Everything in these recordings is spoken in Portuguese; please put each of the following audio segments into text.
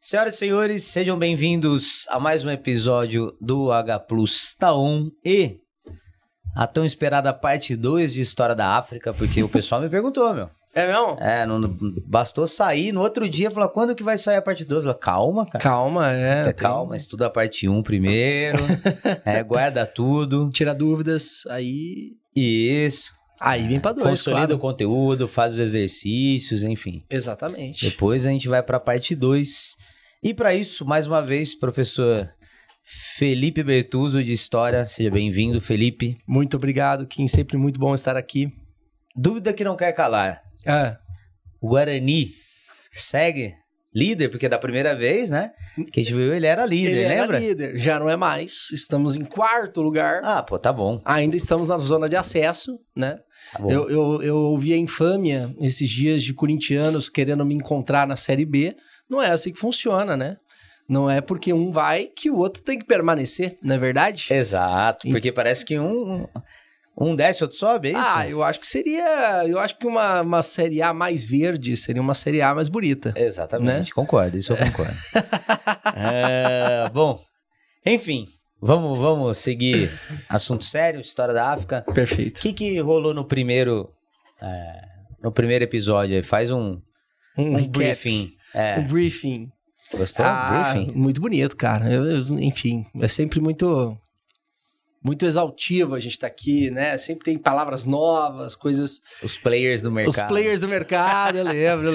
Senhoras e senhores, sejam bem-vindos a mais um episódio do H Plus Taon e a tão esperada parte 2 de História da África, porque o pessoal me perguntou, meu. É mesmo? Não bastou sair, no outro dia, falar, quando que vai sair a parte 2? Eu falei, calma, cara. Calma, Calma, estuda a parte 1 primeiro, guarda tudo. Tira dúvidas, aí... Isso. Aí vem pra 2, consolida claro. o conteúdo, faz os exercícios, enfim. Exatamente. Depois a gente vai pra parte 2. E para isso, mais uma vez, professor Felipe Bertuzzo de História. Seja bem-vindo, Felipe. Muito obrigado, Kim. Sempre muito bom estar aqui. Dúvida que não quer calar. O Guarani segue líder, porque da primeira vez, né, que a gente viu, ele era líder, lembra? Era líder, já não é mais. Estamos em 4º lugar. Ah, pô, tá bom. Ainda estamos na zona de acesso, né? Tá bom. Eu ouvi a infâmia esses dias de corintianos querendo me encontrar na Série B. Não é assim que funciona, né? Não é porque um vai que o outro tem que permanecer, não é verdade? Exato, porque parece que um desce, outro sobe, é isso? Eu acho que seria... Eu acho que uma Série A mais verde seria uma Série A mais bonita. Exatamente, né? Concordo, isso eu concordo. Bom, enfim, vamos seguir assunto sério, História da África. Perfeito. O que rolou no primeiro episódio aí? Faz um briefing. Um briefing. Gostou? Briefing? Muito bonito, cara. Enfim, é sempre muito exaltivo a gente estar aqui, né? Sempre tem palavras novas, coisas... Os players do mercado. Os players do mercado, eu lembro.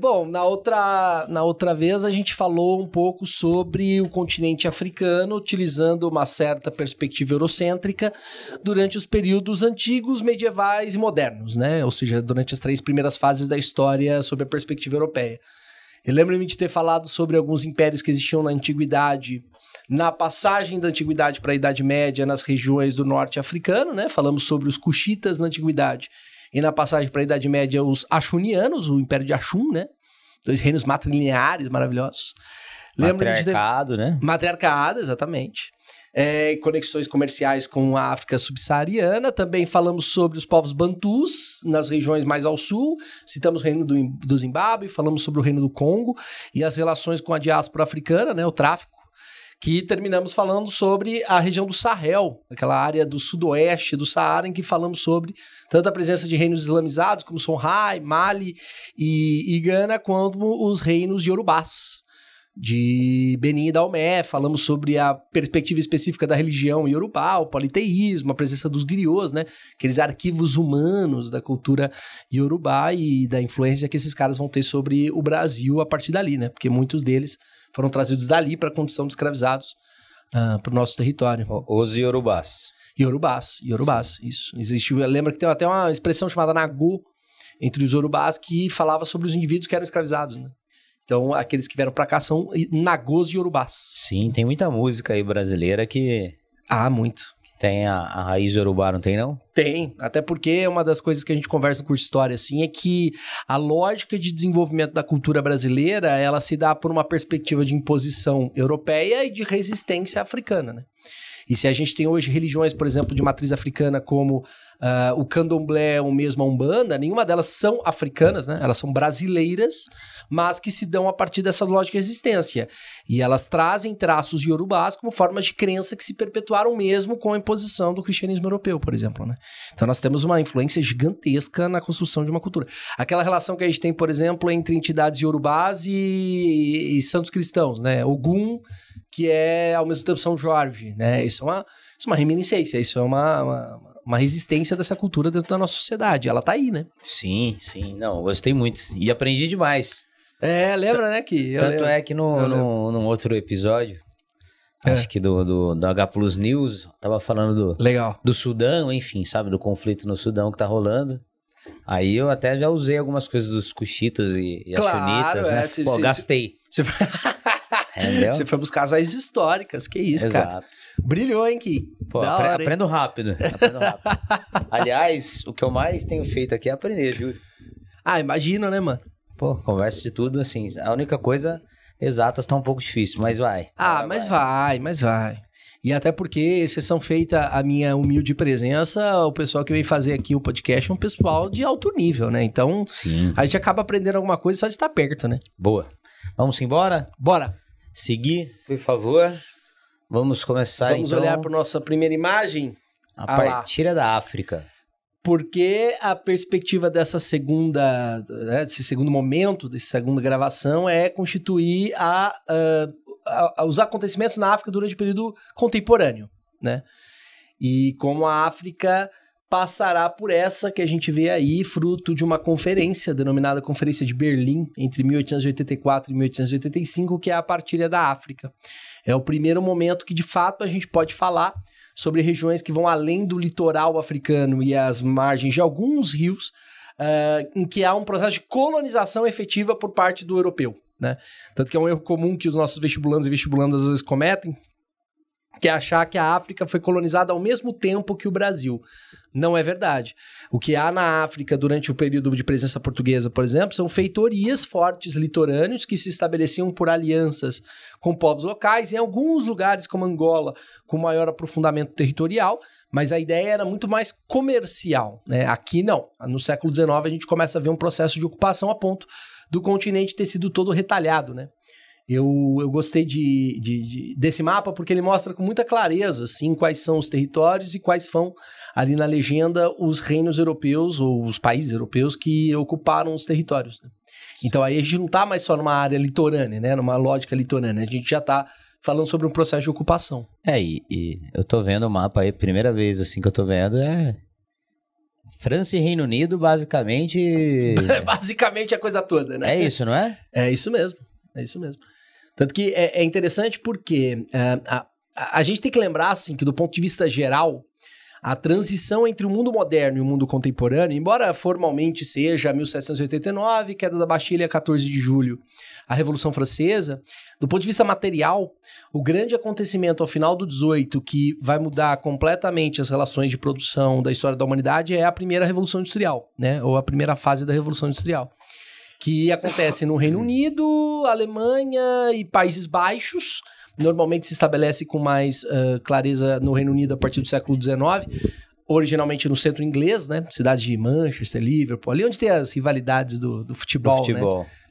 Bom, na outra vez a gente falou um pouco sobre o continente africano, utilizando uma certa perspectiva eurocêntrica durante os períodos antigos, medievais e modernos, né? Ou seja, durante as 3 primeiras fases da história sob a perspectiva europeia. Eu lembro-me de ter falado sobre alguns impérios que existiam na antiguidade, na passagem da antiguidade para a Idade Média nas regiões do norte africano, né? Falamos sobre os cuxitas na antiguidade e na passagem para a Idade Média os achunianos, o Império de Achum, né? 2 reinos matrilineares maravilhosos. Matriarcado, né? Matriarcado, exatamente. Conexões comerciais com a África subsaariana. Também falamos sobre os povos bantus nas regiões mais ao sul. Citamos o reino do Zimbábue, falamos sobre o reino do Congo e as relações com a diáspora africana, né? O tráfico. Que terminamos falando sobre a região do Sahel, aquela área do sudoeste do Saara, em que falamos sobre tanto a presença de reinos islamizados, como Songhai, Mali e Gana, quanto os reinos iorubás, de Benin e Daomé. Falamos sobre a perspectiva específica da religião iorubá, o politeísmo, a presença dos griots, né? Aqueles arquivos humanos da cultura iorubá e da influência que esses caras vão ter sobre o Brasil a partir dali, né? Porque muitos deles foram trazidos dali para a condição de escravizados para o nosso território. Os iorubás. Iorubás, isso. Existe, lembra que tem até uma expressão chamada Nagô entre os iorubás que falava sobre os indivíduos que eram escravizados, né? Então, aqueles que vieram para cá são Nagôs e iorubás. Sim, tem muita música aí brasileira que... Muito. Tem a raiz iorubá, não tem não? Tem, até porque uma das coisas que a gente conversa no curso de História, assim, é que a lógica de desenvolvimento da cultura brasileira, ela se dá por uma perspectiva de imposição europeia e de resistência africana, né? E se a gente tem hoje religiões, por exemplo, de matriz africana, como o candomblé ou mesmo a umbanda, nenhuma delas são africanas, né? Elas são brasileiras, mas que se dão a partir dessa lógica de resistência. E elas trazem traços iorubás como formas de crença que se perpetuaram mesmo com a imposição do cristianismo europeu, por exemplo, né? Então nós temos uma influência gigantesca na construção de uma cultura. Aquela relação que a gente tem, por exemplo, entre entidades iorubás e santos cristãos, né? Ogum, que é ao mesmo tempo São Jorge, né? Isso é uma reminiscência, isso é uma resistência dessa cultura dentro da nossa sociedade. Ela tá aí, né? Sim. Não, gostei muito. E aprendi demais. Lembra, né? Tanto é que num outro episódio, acho que do H Plus News, tava falando do Sudão, enfim, sabe? Do conflito no Sudão que tá rolando. Aí eu até já usei algumas coisas dos cuxitas e achunitas, né? Gastei. Você foi buscar as raízes históricas, que isso, Exato. cara. Brilhou, hein, Ki? Aprendo rápido. Aliás, o que eu mais tenho feito aqui é aprender, juro. Imagina, né, mano? Conversa de tudo, assim. A única coisa, exatas tá um pouco difícil, mas vai. Mas vai. E até porque, exceção feita a minha humilde presença, o pessoal que vem fazer aqui o podcast é um pessoal de alto nível, né? Então, sim, a gente acaba aprendendo alguma coisa só de estar perto, né? Boa. Vamos embora? Bora. Seguir, por favor. Vamos começar, Vamos olhar para nossa primeira imagem. A partilha da África. Porque a perspectiva dessa segunda, né, desse segundo momento, dessa segunda gravação, é constituir os acontecimentos na África durante o período contemporâneo, né? E como a África passará por essa que a gente vê aí, fruto de uma conferência, denominada Conferência de Berlim, entre 1884 e 1885, que é a partilha da África. É o primeiro momento que, de fato, a gente pode falar sobre regiões que vão além do litoral africano e as margens de alguns rios, em que há um processo de colonização efetiva por parte do europeu, né? Tanto que é um erro comum que os nossos vestibulandos e vestibulandas às vezes cometem, que é achar que a África foi colonizada ao mesmo tempo que o Brasil. Não é verdade. O que há na África durante o período de presença portuguesa, por exemplo, são feitorias fortes litorâneos que se estabeleciam por alianças com povos locais, em alguns lugares como Angola, com maior aprofundamento territorial, mas a ideia era muito mais comercial, né? Aqui não. No século XIX a gente começa a ver um processo de ocupação a ponto do continente ter sido todo retalhado, né? Eu gostei desse mapa porque ele mostra com muita clareza assim, quais são os territórios e quais são, ali na legenda, os reinos europeus ou os países europeus que ocuparam os territórios, né? Então aí a gente não está mais só numa área litorânea, né? Numa lógica litorânea, a gente já está falando sobre um processo de ocupação. E eu tô vendo o mapa aí, primeira vez assim que eu tô vendo, França e Reino Unido, basicamente... Basicamente a coisa toda, né? É isso, não é? É isso mesmo, é isso mesmo. Tanto que é interessante porque a gente tem que lembrar, assim, que do ponto de vista geral, a transição entre o mundo moderno e o mundo contemporâneo, embora formalmente seja 1789, queda da Bastilha, 14 de julho, a Revolução Francesa, do ponto de vista material, o grande acontecimento ao final do 18 que vai mudar completamente as relações de produção da história da humanidade é a primeira Revolução Industrial, né? Ou a primeira fase da Revolução Industrial, que acontece no Reino Unido, Alemanha e Países Baixos. Normalmente se estabelece com mais clareza no Reino Unido a partir do século XIX, originalmente no centro inglês, né? Cidades de Manchester, Liverpool, ali onde tem as rivalidades do futebol,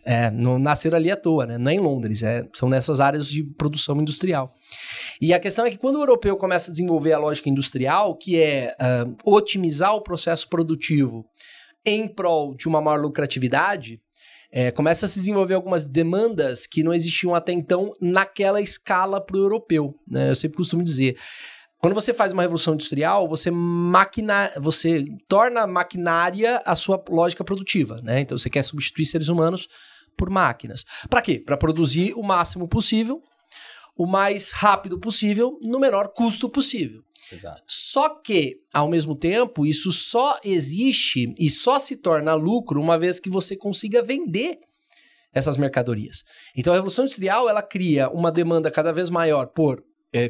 né? Não nasceram ali à toa, né? Não é em Londres, são nessas áreas de produção industrial. E a questão é que quando o europeu começa a desenvolver a lógica industrial, que é otimizar o processo produtivo em prol de uma maior lucratividade, começa a se desenvolver algumas demandas que não existiam até então naquela escala para o europeu, né? Eu sempre costumo dizer, quando você faz uma revolução industrial, você torna maquinária a sua lógica produtiva, né? Então você quer substituir seres humanos por máquinas. Para quê? Para produzir o máximo possível, o mais rápido possível, no menor custo possível. Exato. Só que, ao mesmo tempo, isso só existe e só se torna lucro uma vez que você consiga vender essas mercadorias. Então, a Revolução Industrial, ela cria uma demanda cada vez maior por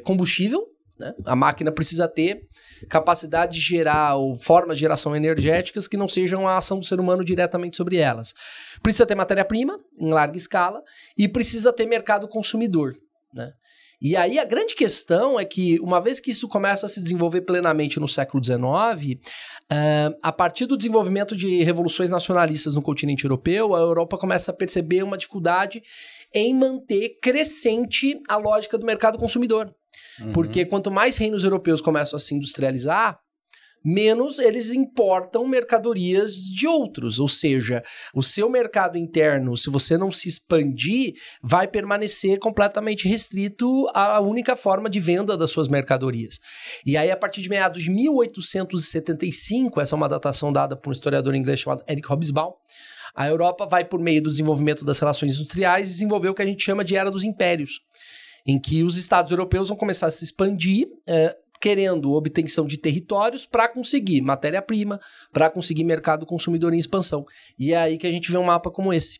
combustível, né? A máquina precisa ter capacidade de gerar ou formas de geração energéticas que não sejam a ação do ser humano diretamente sobre elas. Precisa ter matéria-prima em larga escala e precisa ter mercado consumidor, né? E aí a grande questão é que, uma vez que isso começa a se desenvolver plenamente no século XIX, a partir do desenvolvimento de revoluções nacionalistas no continente europeu, a Europa começa a perceber uma dificuldade em manter crescente a lógica do mercado consumidor. Uhum. Porque quanto mais reinos europeus começam a se industrializar, menos eles importam mercadorias de outros, ou seja, o seu mercado interno, se você não se expandir, vai permanecer completamente restrito à única forma de venda das suas mercadorias. E aí, a partir de meados de 1875, essa é uma datação dada por um historiador inglês chamado Eric Hobsbawm, a Europa vai, por meio do desenvolvimento das relações industriais, desenvolver o que a gente chama de Era dos Impérios, em que os estados europeus vão começar a se expandir, querendo obtenção de territórios para conseguir matéria-prima, para conseguir mercado consumidor em expansão. E é aí que a gente vê um mapa como esse.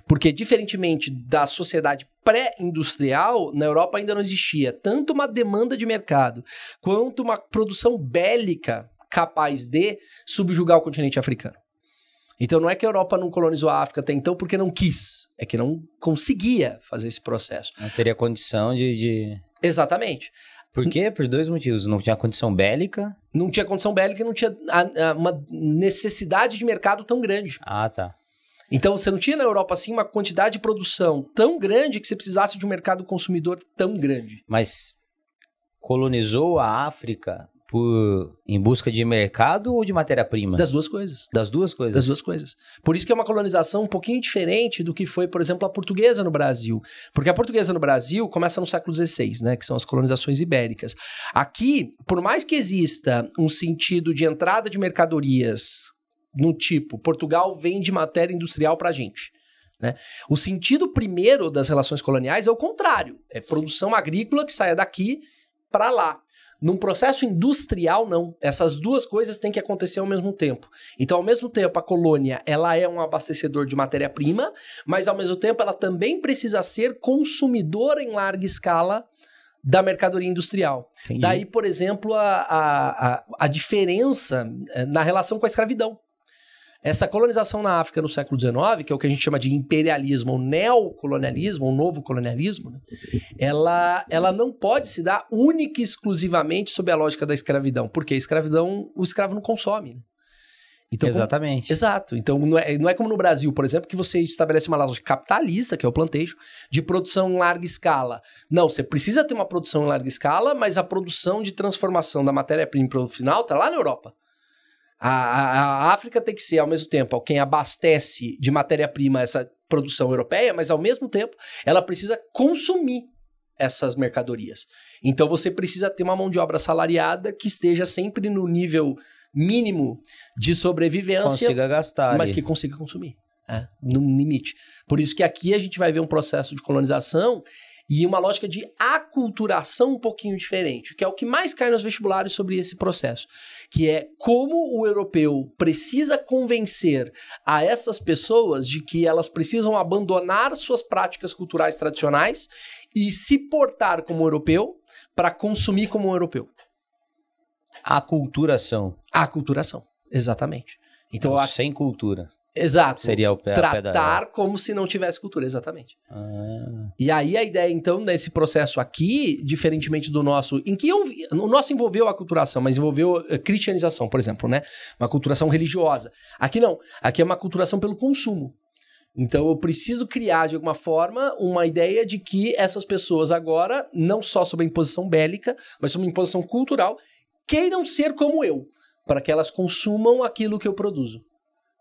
Porque, diferentemente da sociedade pré-industrial, na Europa ainda não existia tanto uma demanda de mercado, quanto uma produção bélica capaz de subjugar o continente africano. Então não é que a Europa não colonizou a África até então porque não quis, é que não conseguia fazer esse processo. Não teria condição de... Exatamente. Por quê? Por 2 motivos. Não tinha condição bélica. Não tinha condição bélica e não tinha uma necessidade de mercado tão grande. Ah, tá. Então, você não tinha na Europa, assim, uma quantidade de produção tão grande que você precisasse de um mercado consumidor tão grande. Mas colonizou a África em busca de mercado ou de matéria-prima? Das duas coisas. Das duas coisas? Das duas coisas. Por isso que é uma colonização um pouquinho diferente do que foi, por exemplo, a portuguesa no Brasil. Porque a portuguesa no Brasil começa no século XVI, né? Que são as colonizações ibéricas. Aqui, por mais que exista um sentido de entrada de mercadorias no tipo, Portugal vende matéria industrial pra gente, né? O sentido primeiro das relações coloniais é o contrário. É produção agrícola que saia daqui para lá. Num processo industrial, não. Essas duas coisas têm que acontecer ao mesmo tempo. Então, ao mesmo tempo, a colônia ela é um abastecedor de matéria-prima, mas, ao mesmo tempo, ela também precisa ser consumidora em larga escala da mercadoria industrial. Entendi. Daí, por exemplo, a diferença na relação com a escravidão. Essa colonização na África no século XIX, que é o que a gente chama de imperialismo ou neocolonialismo, ou novo colonialismo, né? ela não pode se dar única e exclusivamente sob a lógica da escravidão, porque a escravidão, o escravo não consome, né? Então, exatamente. Exato. Então, não é como no Brasil, por exemplo, que você estabelece uma lógica capitalista, que é o plantejo, de produção em larga escala. Não, você precisa ter uma produção em larga escala, mas a produção de transformação da matéria-prima para o final está lá na Europa. A África tem que ser, ao mesmo tempo, quem abastece de matéria-prima essa produção europeia, mas, ao mesmo tempo, ela precisa consumir essas mercadorias. Então, você precisa ter uma mão de obra assalariada que esteja sempre no nível mínimo de sobrevivência, consiga gastar mas que consiga consumir, no limite. Por isso que aqui a gente vai ver um processo de colonização e uma lógica de aculturação um pouquinho diferente, que é o que mais cai nos vestibulares sobre esse processo, que é como o europeu precisa convencer a essas pessoas de que elas precisam abandonar suas práticas culturais tradicionais e se portar como europeu para consumir como europeu. Aculturação. Aculturação, exatamente. Então, sem cultura. Exato. Seria o pé tratar como se não tivesse cultura, exatamente. E aí a ideia, então, nesse processo aqui, diferentemente do nosso, em que o nosso envolveu a aculturação, mas envolveu a cristianização, por exemplo, né? Uma aculturação religiosa. Aqui não. Aqui é uma aculturação pelo consumo. Então eu preciso criar, de alguma forma, uma ideia de que essas pessoas agora, não só sob a imposição bélica, mas sob a imposição cultural, queiram ser como eu, para que elas consumam aquilo que eu produzo.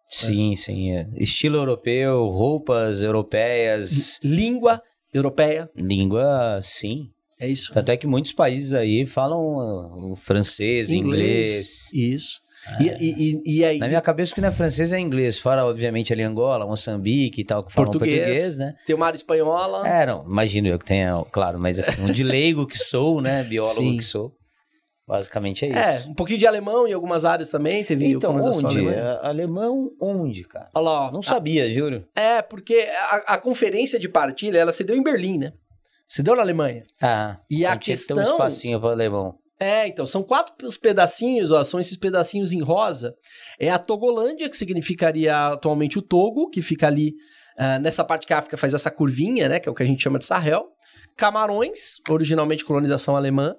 Sim, sim. Estilo europeu, roupas europeias. Língua europeia. Língua, sim. É isso. Tanto é que muitos países aí falam francês, inglês. Isso. E aí... Na minha cabeça, o que não é francês é inglês. Fora, obviamente, ali Angola, Moçambique e tal, que falam português, né? Tem uma área espanhola. Não, imagino eu que tenha, claro, mas assim, um de leigo que sou, né? Biólogo que sou. Basicamente é isso. Um pouquinho de alemão em algumas áreas também, teve colonização alemã. Alemão onde, cara? Olha lá, ó. Não sabia, juro. Porque a conferência de partilha, ela se deu em Berlim, né? Se deu na Alemanha. E a questão... Tem um espacinho para o alemão. Então, são 4 pedacinhos, ó, são esses pedacinhos em rosa. É a Togolândia, que significaria atualmente o Togo, que fica ali nessa parte que a África faz essa curvinha, né? Que é o que a gente chama de Sahel. Camarões, originalmente colonização alemã.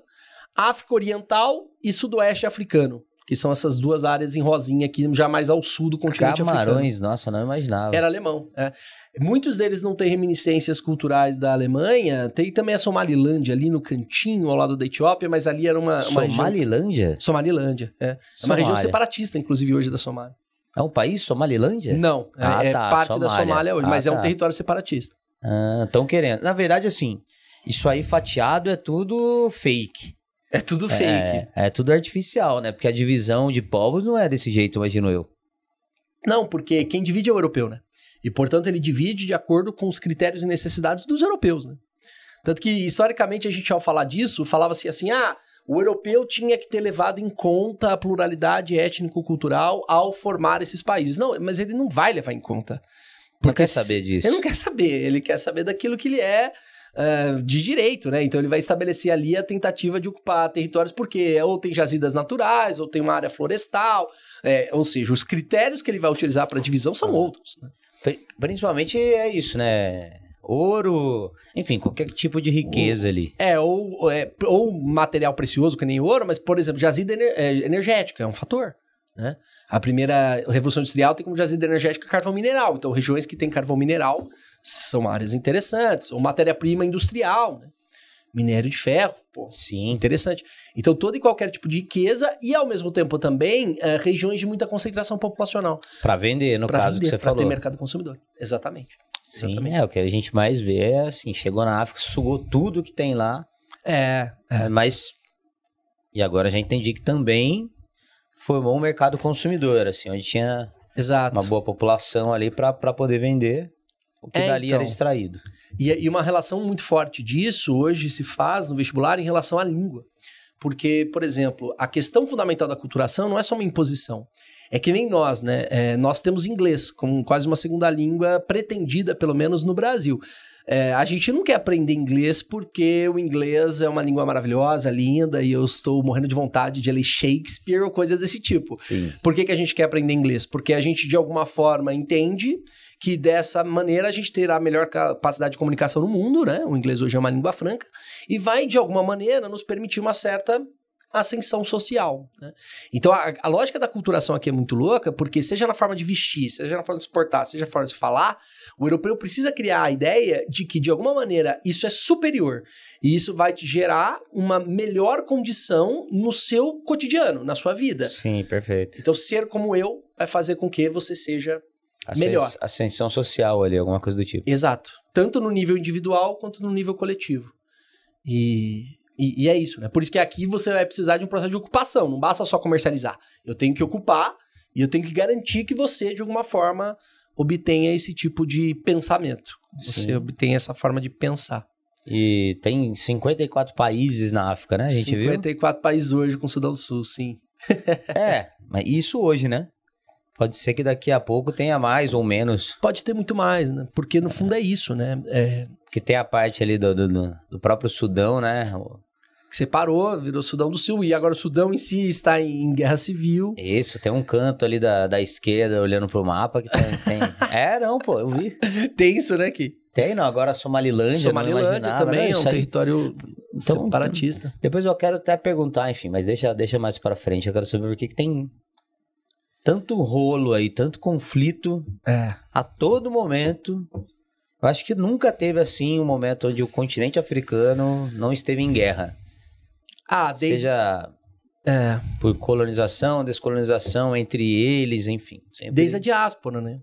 África Oriental e Sudoeste Africano, que são essas duas áreas em rosinha aqui, já mais ao sul do continente africano. Camarões, nossa, não imaginava. Era alemão, Muitos deles não têm reminiscências culturais da Alemanha, tem também a Somalilândia ali no cantinho, ao lado da Etiópia, mas ali era uma Somalilândia? Região... Somalilândia, É uma região separatista, inclusive, hoje da Somália. É um país, Somalilândia? Não, é parte da Somália hoje, mas é um território separatista. Estão querendo. Na verdade, assim, isso aí fatiado é tudo fake. É tudo fake. É tudo artificial, né? Porque a divisão de povos não é desse jeito, imagino eu. Não, porque quem divide é o europeu, né? E, portanto, ele divide de acordo com os critérios e necessidades dos europeus, né? Tanto que, historicamente, a gente, ao falar disso, falava-se assim, o europeu tinha que ter levado em conta a pluralidade étnico-cultural ao formar esses países. Não, mas ele não vai levar em conta. Não quer saber disso. Ele não quer saber. Ele quer saber daquilo que ele é... de direito, né? Então ele vai estabelecer ali a tentativa de ocupar territórios porque ou tem jazidas naturais, ou tem uma área florestal, ou seja, os critérios que ele vai utilizar para divisão são outros, né? Principalmente é isso, né? ouro, enfim, qualquer tipo de riqueza ali. Ou material precioso, que nem ouro, mas, por exemplo, jazida energética é um fator, né? A primeira Revolução Industrial tem como jazida energética carvão mineral. Então, regiões que têm carvão mineral são áreas interessantes. Ou matéria-prima industrial, né? Minério de ferro, pô, sim, interessante. Então, todo e qualquer tipo de riqueza e, ao mesmo tempo, também, regiões de muita concentração populacional. Para vender, no caso que você falou. Para ter mercado consumidor, exatamente. Sim, exatamente. O que a gente mais vê é assim, chegou na África, sugou tudo que tem lá. Mas, e agora já entendi que também formou um mercado consumidor, assim, onde tinha uma boa população ali para poder vender o que dali era extraído. E uma relação muito forte disso hoje se faz no vestibular em relação à língua. Porque, por exemplo, a questão fundamental da aculturação não é só uma imposição. É que nem nós, né? Nós temos inglês como quase uma segunda língua pretendida, pelo menos no Brasil. A gente não quer aprender inglês porque o inglês é uma língua maravilhosa, linda, e eu estou morrendo de vontade de ler Shakespeare ou coisas desse tipo. Sim. Por que a gente quer aprender inglês? Porque a gente, de alguma forma, entende que dessa maneira a gente terá a melhor capacidade de comunicação no mundo, né? O inglês hoje é uma língua franca, e vai, de alguma maneira, nos permitir uma certa ascensão social, né? Então, a lógica da aculturação aqui é muito louca, porque seja na forma de vestir, seja na forma de se portar, seja na forma de falar, o europeu precisa criar a ideia de que, de alguma maneira, isso é superior. E isso vai te gerar uma melhor condição no seu cotidiano, na sua vida. Sim, perfeito. Então, ser como eu vai fazer com que você seja melhor. Ascensão social ali, alguma coisa do tipo. Exato. Tanto no nível individual, quanto no nível coletivo. E é isso, né? Por isso que aqui você vai precisar de um processo de ocupação. Não basta só comercializar. Eu tenho que ocupar e eu tenho que garantir que você, de alguma forma, obtenha esse tipo de pensamento. Você obtenha essa forma de pensar. E tem 54 países na África, né? A gente 54 países hoje com o Sudão do Sul, sim. Mas isso hoje, né? Pode ser que daqui a pouco tenha mais ou menos. Pode ter muito mais, né? Porque no fundo é isso, né? Que tem a parte ali do próprio Sudão, né? Que separou, virou Sudão do Sul, e agora o Sudão em si está em guerra civil. Isso, tem um canto ali da esquerda olhando pro mapa que tem... Não, pô, eu vi. Tem isso, né, Ki? Tem, não, agora a Somalilândia também é um território separatista. Depois eu quero até perguntar, enfim, mas deixa mais para frente, eu quero saber por que tem tanto rolo aí, tanto conflito a todo momento. Eu acho que nunca teve assim um momento onde o continente africano não esteve em guerra. Seja por colonização, descolonização entre eles, enfim. Sempre... Desde a diáspora, né?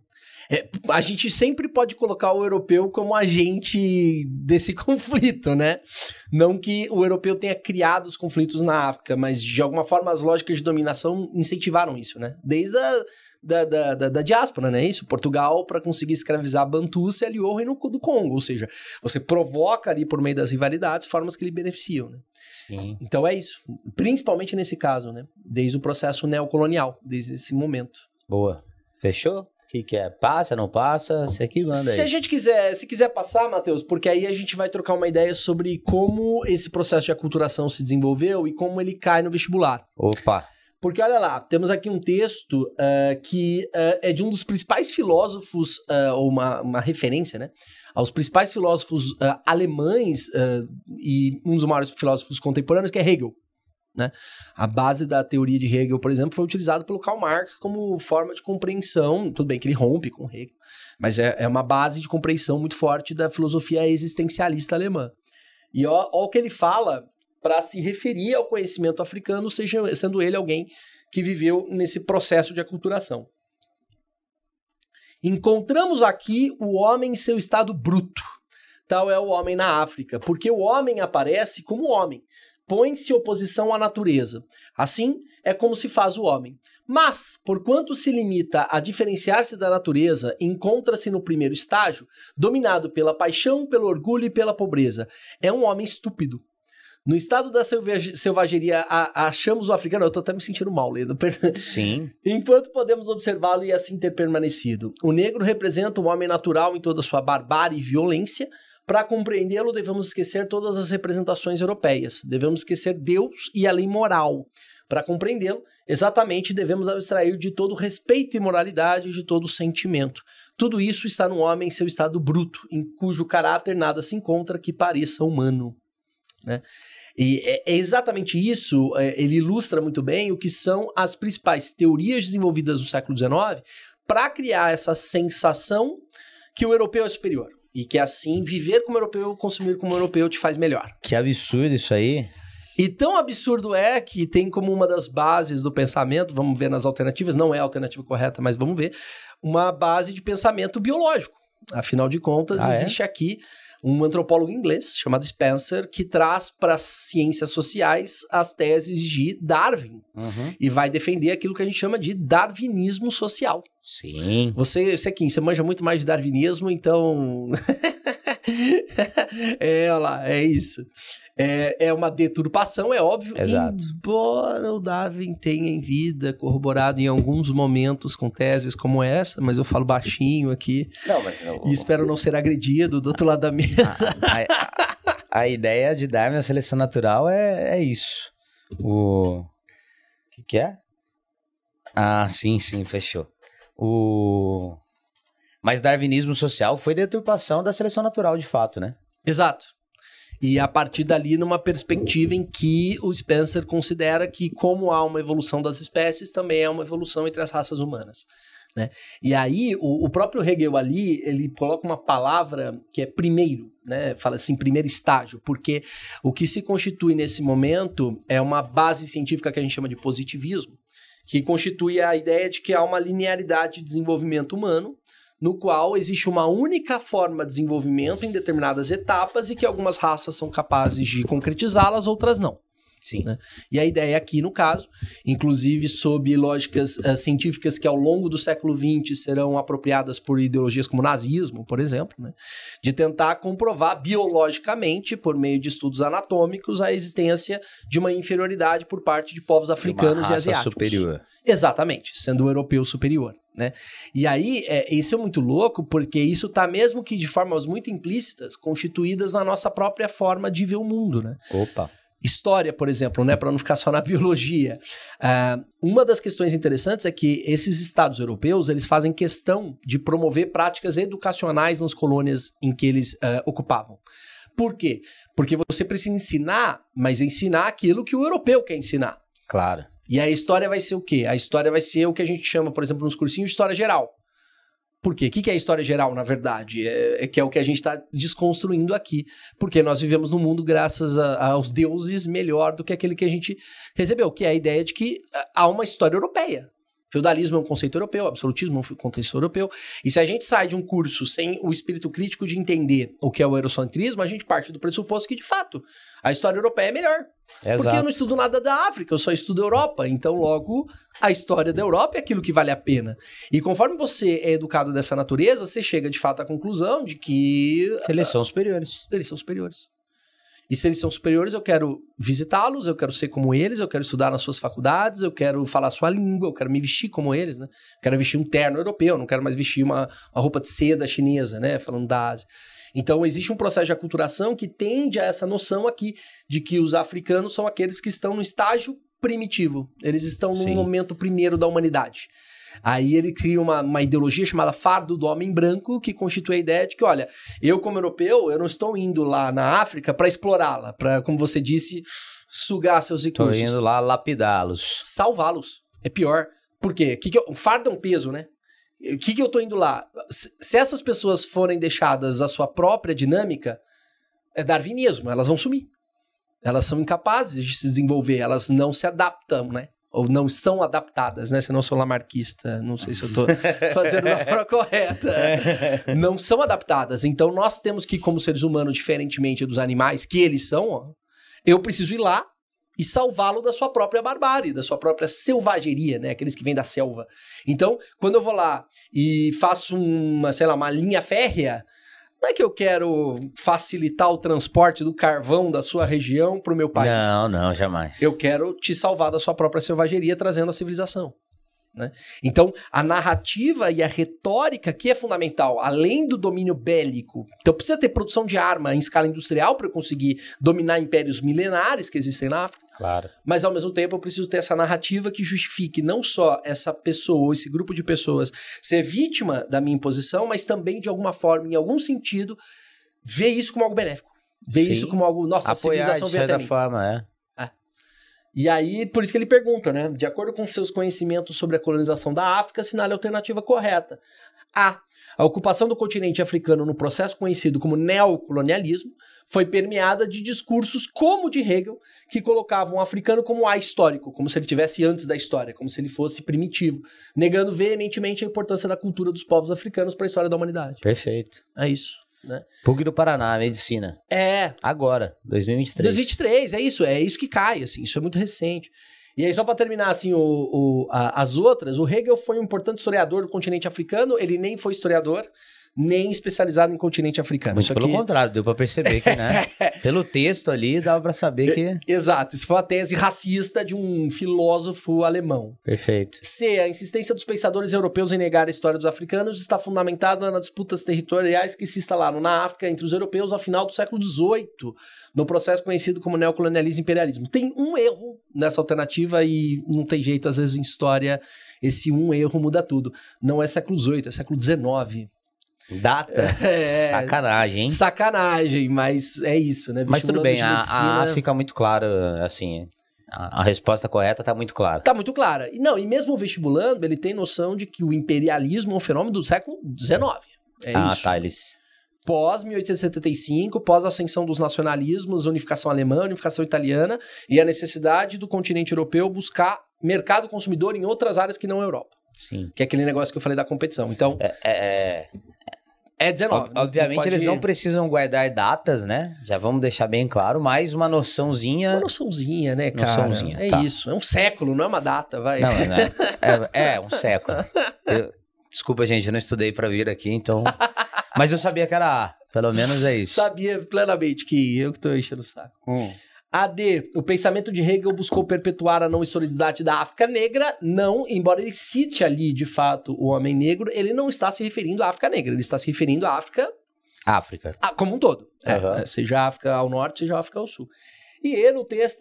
A gente sempre pode colocar o europeu como agente desse conflito, né? Não que o europeu tenha criado os conflitos na África, mas de alguma forma as lógicas de dominação incentivaram isso, né? Desde da diáspora, né? Isso, Portugal, para conseguir escravizar Bantu, se aliou ao Reino do Congo, ou seja, você provoca ali por meio das rivalidades formas que lhe beneficiam, né? Sim. Então é isso, principalmente nesse caso, né? Desde o processo neocolonial, desde esse momento. Boa. Fechou? O que é? Passa, não passa? Você que manda aí. Se quiser passar, Matheus, porque aí a gente vai trocar uma ideia sobre como esse processo de aculturação se desenvolveu e como ele cai no vestibular. Opa! Porque olha lá, temos aqui um texto que é de um dos principais filósofos, ou uma referência, né? Aos principais filósofos alemães e um dos maiores filósofos contemporâneos, que é Hegel. Né? A base da teoria de Hegel, por exemplo, foi utilizada pelo Karl Marx como forma de compreensão, tudo bem que ele rompe com Hegel, mas é uma base de compreensão muito forte da filosofia existencialista alemã. E ó o que ele fala para se referir ao conhecimento africano, sendo ele alguém que viveu nesse processo de aculturação. Encontramos aqui o homem em seu estado bruto. Tal é o homem na África, porque o homem aparece como homem. Põe-se em oposição à natureza. Assim, é como se faz o homem. Mas, porquanto se limita a diferenciar-se da natureza, encontra-se no primeiro estágio, dominado pela paixão, pelo orgulho e pela pobreza. É um homem estúpido. No estado da selvageria, achamos o africano... Eu tô até me sentindo mal, lendo. Sim. Enquanto podemos observá-lo e assim ter permanecido. O negro representa o homem natural em toda sua barbárie e violência. Para compreendê-lo, devemos esquecer todas as representações europeias. Devemos esquecer Deus e a lei moral. Para compreendê-lo, exatamente devemos abstrair de todo respeito e moralidade, de todo sentimento. Tudo isso está no homem em seu estado bruto, em cujo caráter nada se encontra que pareça humano, né? E é exatamente isso, ele ilustra muito bem o que são as principais teorias desenvolvidas no século XIX para criar essa sensação que o europeu é superior. E que assim, viver como europeu, consumir como europeu te faz melhor. Que absurdo isso aí. E tão absurdo é que tem como uma das bases do pensamento, vamos ver nas alternativas, não é a alternativa correta, mas vamos ver, uma base de pensamento biológico. Afinal de contas, existe aqui um antropólogo inglês chamado Spencer que traz para as ciências sociais as teses de Darwin e vai defender aquilo que a gente chama de darwinismo social. Sim. Você aqui, você manja muito mais de darwinismo, então... olha lá, é isso. É uma deturpação, é óbvio. Exato. Embora o Darwin tenha em vida corroborado em alguns momentos com teses como essa, mas eu falo baixinho aqui. Não, mas não... E espero não ser agredido do outro lado da mesa. A ideia de Darwin na seleção natural é isso. O que é? Ah, sim, fechou. Mas darwinismo social foi deturpação da seleção natural, de fato, né? Exato. E a partir dali, numa perspectiva em que o Spencer considera que, como há uma evolução das espécies, também há uma evolução entre as raças humanas, né? E aí, o próprio Hegel ali, ele coloca uma palavra que é primeiro, né? Fala assim, primeiro estágio, porque o que se constitui nesse momento é uma base científica que a gente chama de positivismo, que constitui a ideia de que há uma linearidade de desenvolvimento humano, no qual existe uma única forma de desenvolvimento em determinadas etapas e que algumas raças são capazes de concretizá-las, outras não. Sim. Né? E a ideia aqui, no caso, inclusive sob lógicas científicas que ao longo do século XX serão apropriadas por ideologias como o nazismo, por exemplo, né? De tentar comprovar biologicamente, por meio de estudos anatômicos, a existência de uma inferioridade por parte de povos africanos e asiáticos. Superior. Exatamente, sendo o europeu superior, né? E aí, isso é muito louco, porque isso está mesmo que de formas muito implícitas, constituídas na nossa própria forma de ver o mundo, né? Opa! História, por exemplo, né, para não ficar só na biologia. Uma das questões interessantes é que esses estados europeus, eles fazem questão de promover práticas educacionais nas colônias em que eles ocupavam. Por quê? Porque você precisa ensinar, mas ensinar aquilo que o europeu quer ensinar. Claro. E a história vai ser o quê? A história vai ser o que a gente chama, por exemplo, nos cursinhos de história geral. Por quê? O que é história geral, na verdade? Que é o que a gente está desconstruindo aqui. Porque nós vivemos num mundo, graças aos deuses, melhor do que aquele que a gente recebeu. Que é a ideia de que há uma história europeia. Feudalismo é um conceito europeu, absolutismo é um conceito europeu. E se a gente sai de um curso sem o espírito crítico de entender o que é o eurocentrismo, a gente parte do pressuposto que, de fato, a história europeia é melhor. Exato. Porque eu não estudo nada da África, eu só estudo Europa. Então, logo, a história da Europa é aquilo que vale a pena. E conforme você é educado dessa natureza, você chega, de fato, à conclusão de que... Eles são superiores. Eles são superiores. E se eles são superiores, eu quero visitá-los, eu quero ser como eles, eu quero estudar nas suas faculdades, eu quero falar a sua língua, eu quero me vestir como eles, né? Eu quero vestir um terno europeu, não quero mais vestir uma roupa de seda chinesa, né? Falando da Ásia. Então, existe um processo de aculturação que tende a essa noção aqui de que os africanos são aqueles que estão no estágio primitivo. Eles estão no momento primeiro da humanidade. Aí ele cria uma ideologia chamada fardo do homem branco, que constitui a ideia de que, olha, eu como europeu, eu não estou indo lá na África para explorá-la, para, como você disse, sugar seus recursos. Estou indo lá lapidá-los. Salvá-los. É pior. Por quê? O fardo é um peso, né? O que eu estou indo lá? Se essas pessoas forem deixadas à sua própria dinâmica, é darwinismo, elas vão sumir. Elas são incapazes de se desenvolver, elas não se adaptam, né? Ou não são adaptadas, né? Se eu não sou lamarquista, não sei se eu tô fazendo da forma correta. Não são adaptadas. Então, nós temos que, como seres humanos, diferentemente dos animais, que eles são, ó, eu preciso ir lá e salvá-lo da sua própria barbárie, da sua própria selvageria, né? Aqueles que vêm da selva. Então, quando eu vou lá e faço uma linha férrea, não é que eu quero facilitar o transporte do carvão da sua região para o meu país. Não, jamais. Eu quero te salvar da sua própria selvageria, trazendo a civilização. né? Então, a narrativa e a retórica que é fundamental, além do domínio bélico. Então, precisa ter produção de arma em escala industrial para eu conseguir dominar impérios milenares que existem na África. Claro. Mas, ao mesmo tempo, eu preciso ter essa narrativa que justifique não só essa pessoa, esse grupo de pessoas, ser vítima da minha imposição, mas também, de alguma forma, em algum sentido, ver isso como algo benéfico. Ver isso como algo... Nossa, a civilização veio até mim. Forma, E aí, por isso que ele pergunta, né? De acordo com seus conhecimentos sobre a colonização da África, assinale a alternativa correta. A ocupação do continente africano no processo conhecido como neocolonialismo foi permeada de discursos como o de Hegel, que colocavam o africano como ahistórico, como se ele estivesse antes da história, como se ele fosse primitivo, negando veementemente a importância da cultura dos povos africanos para a história da humanidade. Perfeito. É isso. Né? PUC do Paraná, medicina. Agora, 2023. 2023, é isso que cai, assim, isso é muito recente. E aí, só para terminar, assim, as outras, o Hegel foi um importante historiador do continente africano, ele nem foi historiador, nem especializado em continente africano. Muito pelo contrário, deu pra perceber que, né? Pelo texto ali, dava pra saber que... Exato, isso foi uma tese racista de um filósofo alemão. Perfeito. C, a insistência dos pensadores europeus em negar a história dos africanos está fundamentada nas disputas territoriais que se instalaram na África entre os europeus ao final do século XVIII, no processo conhecido como neocolonialismo e imperialismo. Tem um erro nessa alternativa e não tem jeito, às vezes em história, esse um erro muda tudo. Não é século XVIII, é século XIX. Data? Sacanagem, hein? Sacanagem, mas é isso, né? Mas tudo bem, fica muito claro, assim, a resposta correta tá muito clara. Tá muito clara. E mesmo o vestibulando, ele tem noção de que o imperialismo é um fenômeno do século XIX. Isso. Tá, eles... Pós-1875, pós-ascensão dos nacionalismos, unificação alemã, unificação italiana e a necessidade do continente europeu buscar mercado consumidor em outras áreas que não a Europa. Sim. Que é aquele negócio que eu falei da competição. Então... É 19. Obviamente eles não precisam guardar datas, né? Já vamos deixar bem claro, mas uma noçãozinha... Uma noçãozinha, né, cara? Noçãozinha, é isso. É um século, não é uma data, vai. Não, um século. Desculpa, gente, eu não estudei pra vir aqui, então... Mas eu sabia que era A. Pelo menos é isso. Sabia plenamente que eu que tô enchendo o saco. AD, o pensamento de Hegel buscou perpetuar a não historicidade da África negra. Não, embora ele cite ali, de fato, o homem negro, ele não está se referindo à África negra, ele está se referindo à África como um todo. Seja a África ao norte, seja a África ao sul. E no texto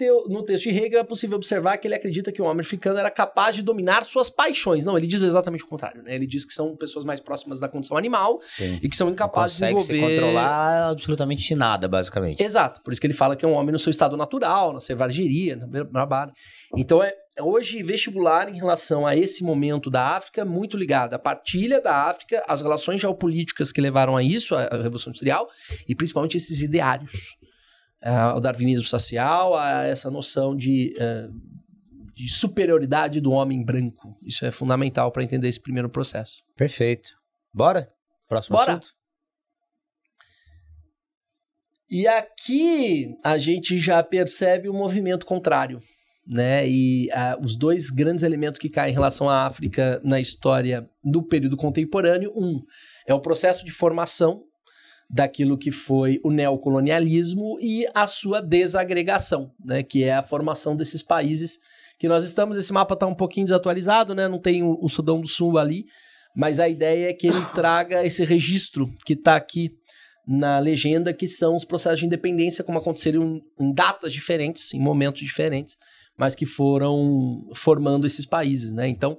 de Hegel é possível observar que ele acredita que o homem africano era capaz de dominar suas paixões. Não, ele diz exatamente o contrário, né? Ele diz que são pessoas mais próximas da condição animal. Sim. E que são incapazes de desenvolver... Não consegue se controlar absolutamente nada, basicamente. Exato, por isso que ele fala que é um homem no seu estado natural, na selvageria, na barbárie. Então, hoje, vestibular em relação a esse momento da África, muito ligado à partilha da África, às relações geopolíticas que levaram a isso, a Revolução Industrial, e principalmente esses ideários. Ao darwinismo social, a essa noção de superioridade do homem branco. Isso é fundamental para entender esse primeiro processo. Perfeito. Bora? Próximo assunto? E aqui a gente já percebe o movimento contrário, né? E os dois grandes elementos que caem em relação à África na história do período contemporâneo. É o processo de formação daquilo que foi o neocolonialismo e a sua desagregação, né, que é a formação desses países que nós estamos. Esse mapa está um pouquinho desatualizado, né, não tem o Sudão do Sul ali, mas a ideia é que ele traga esse registro que está aqui na legenda, que são os processos de independência, como aconteceram em datas diferentes, em momentos diferentes, mas que foram formando esses países, né, então...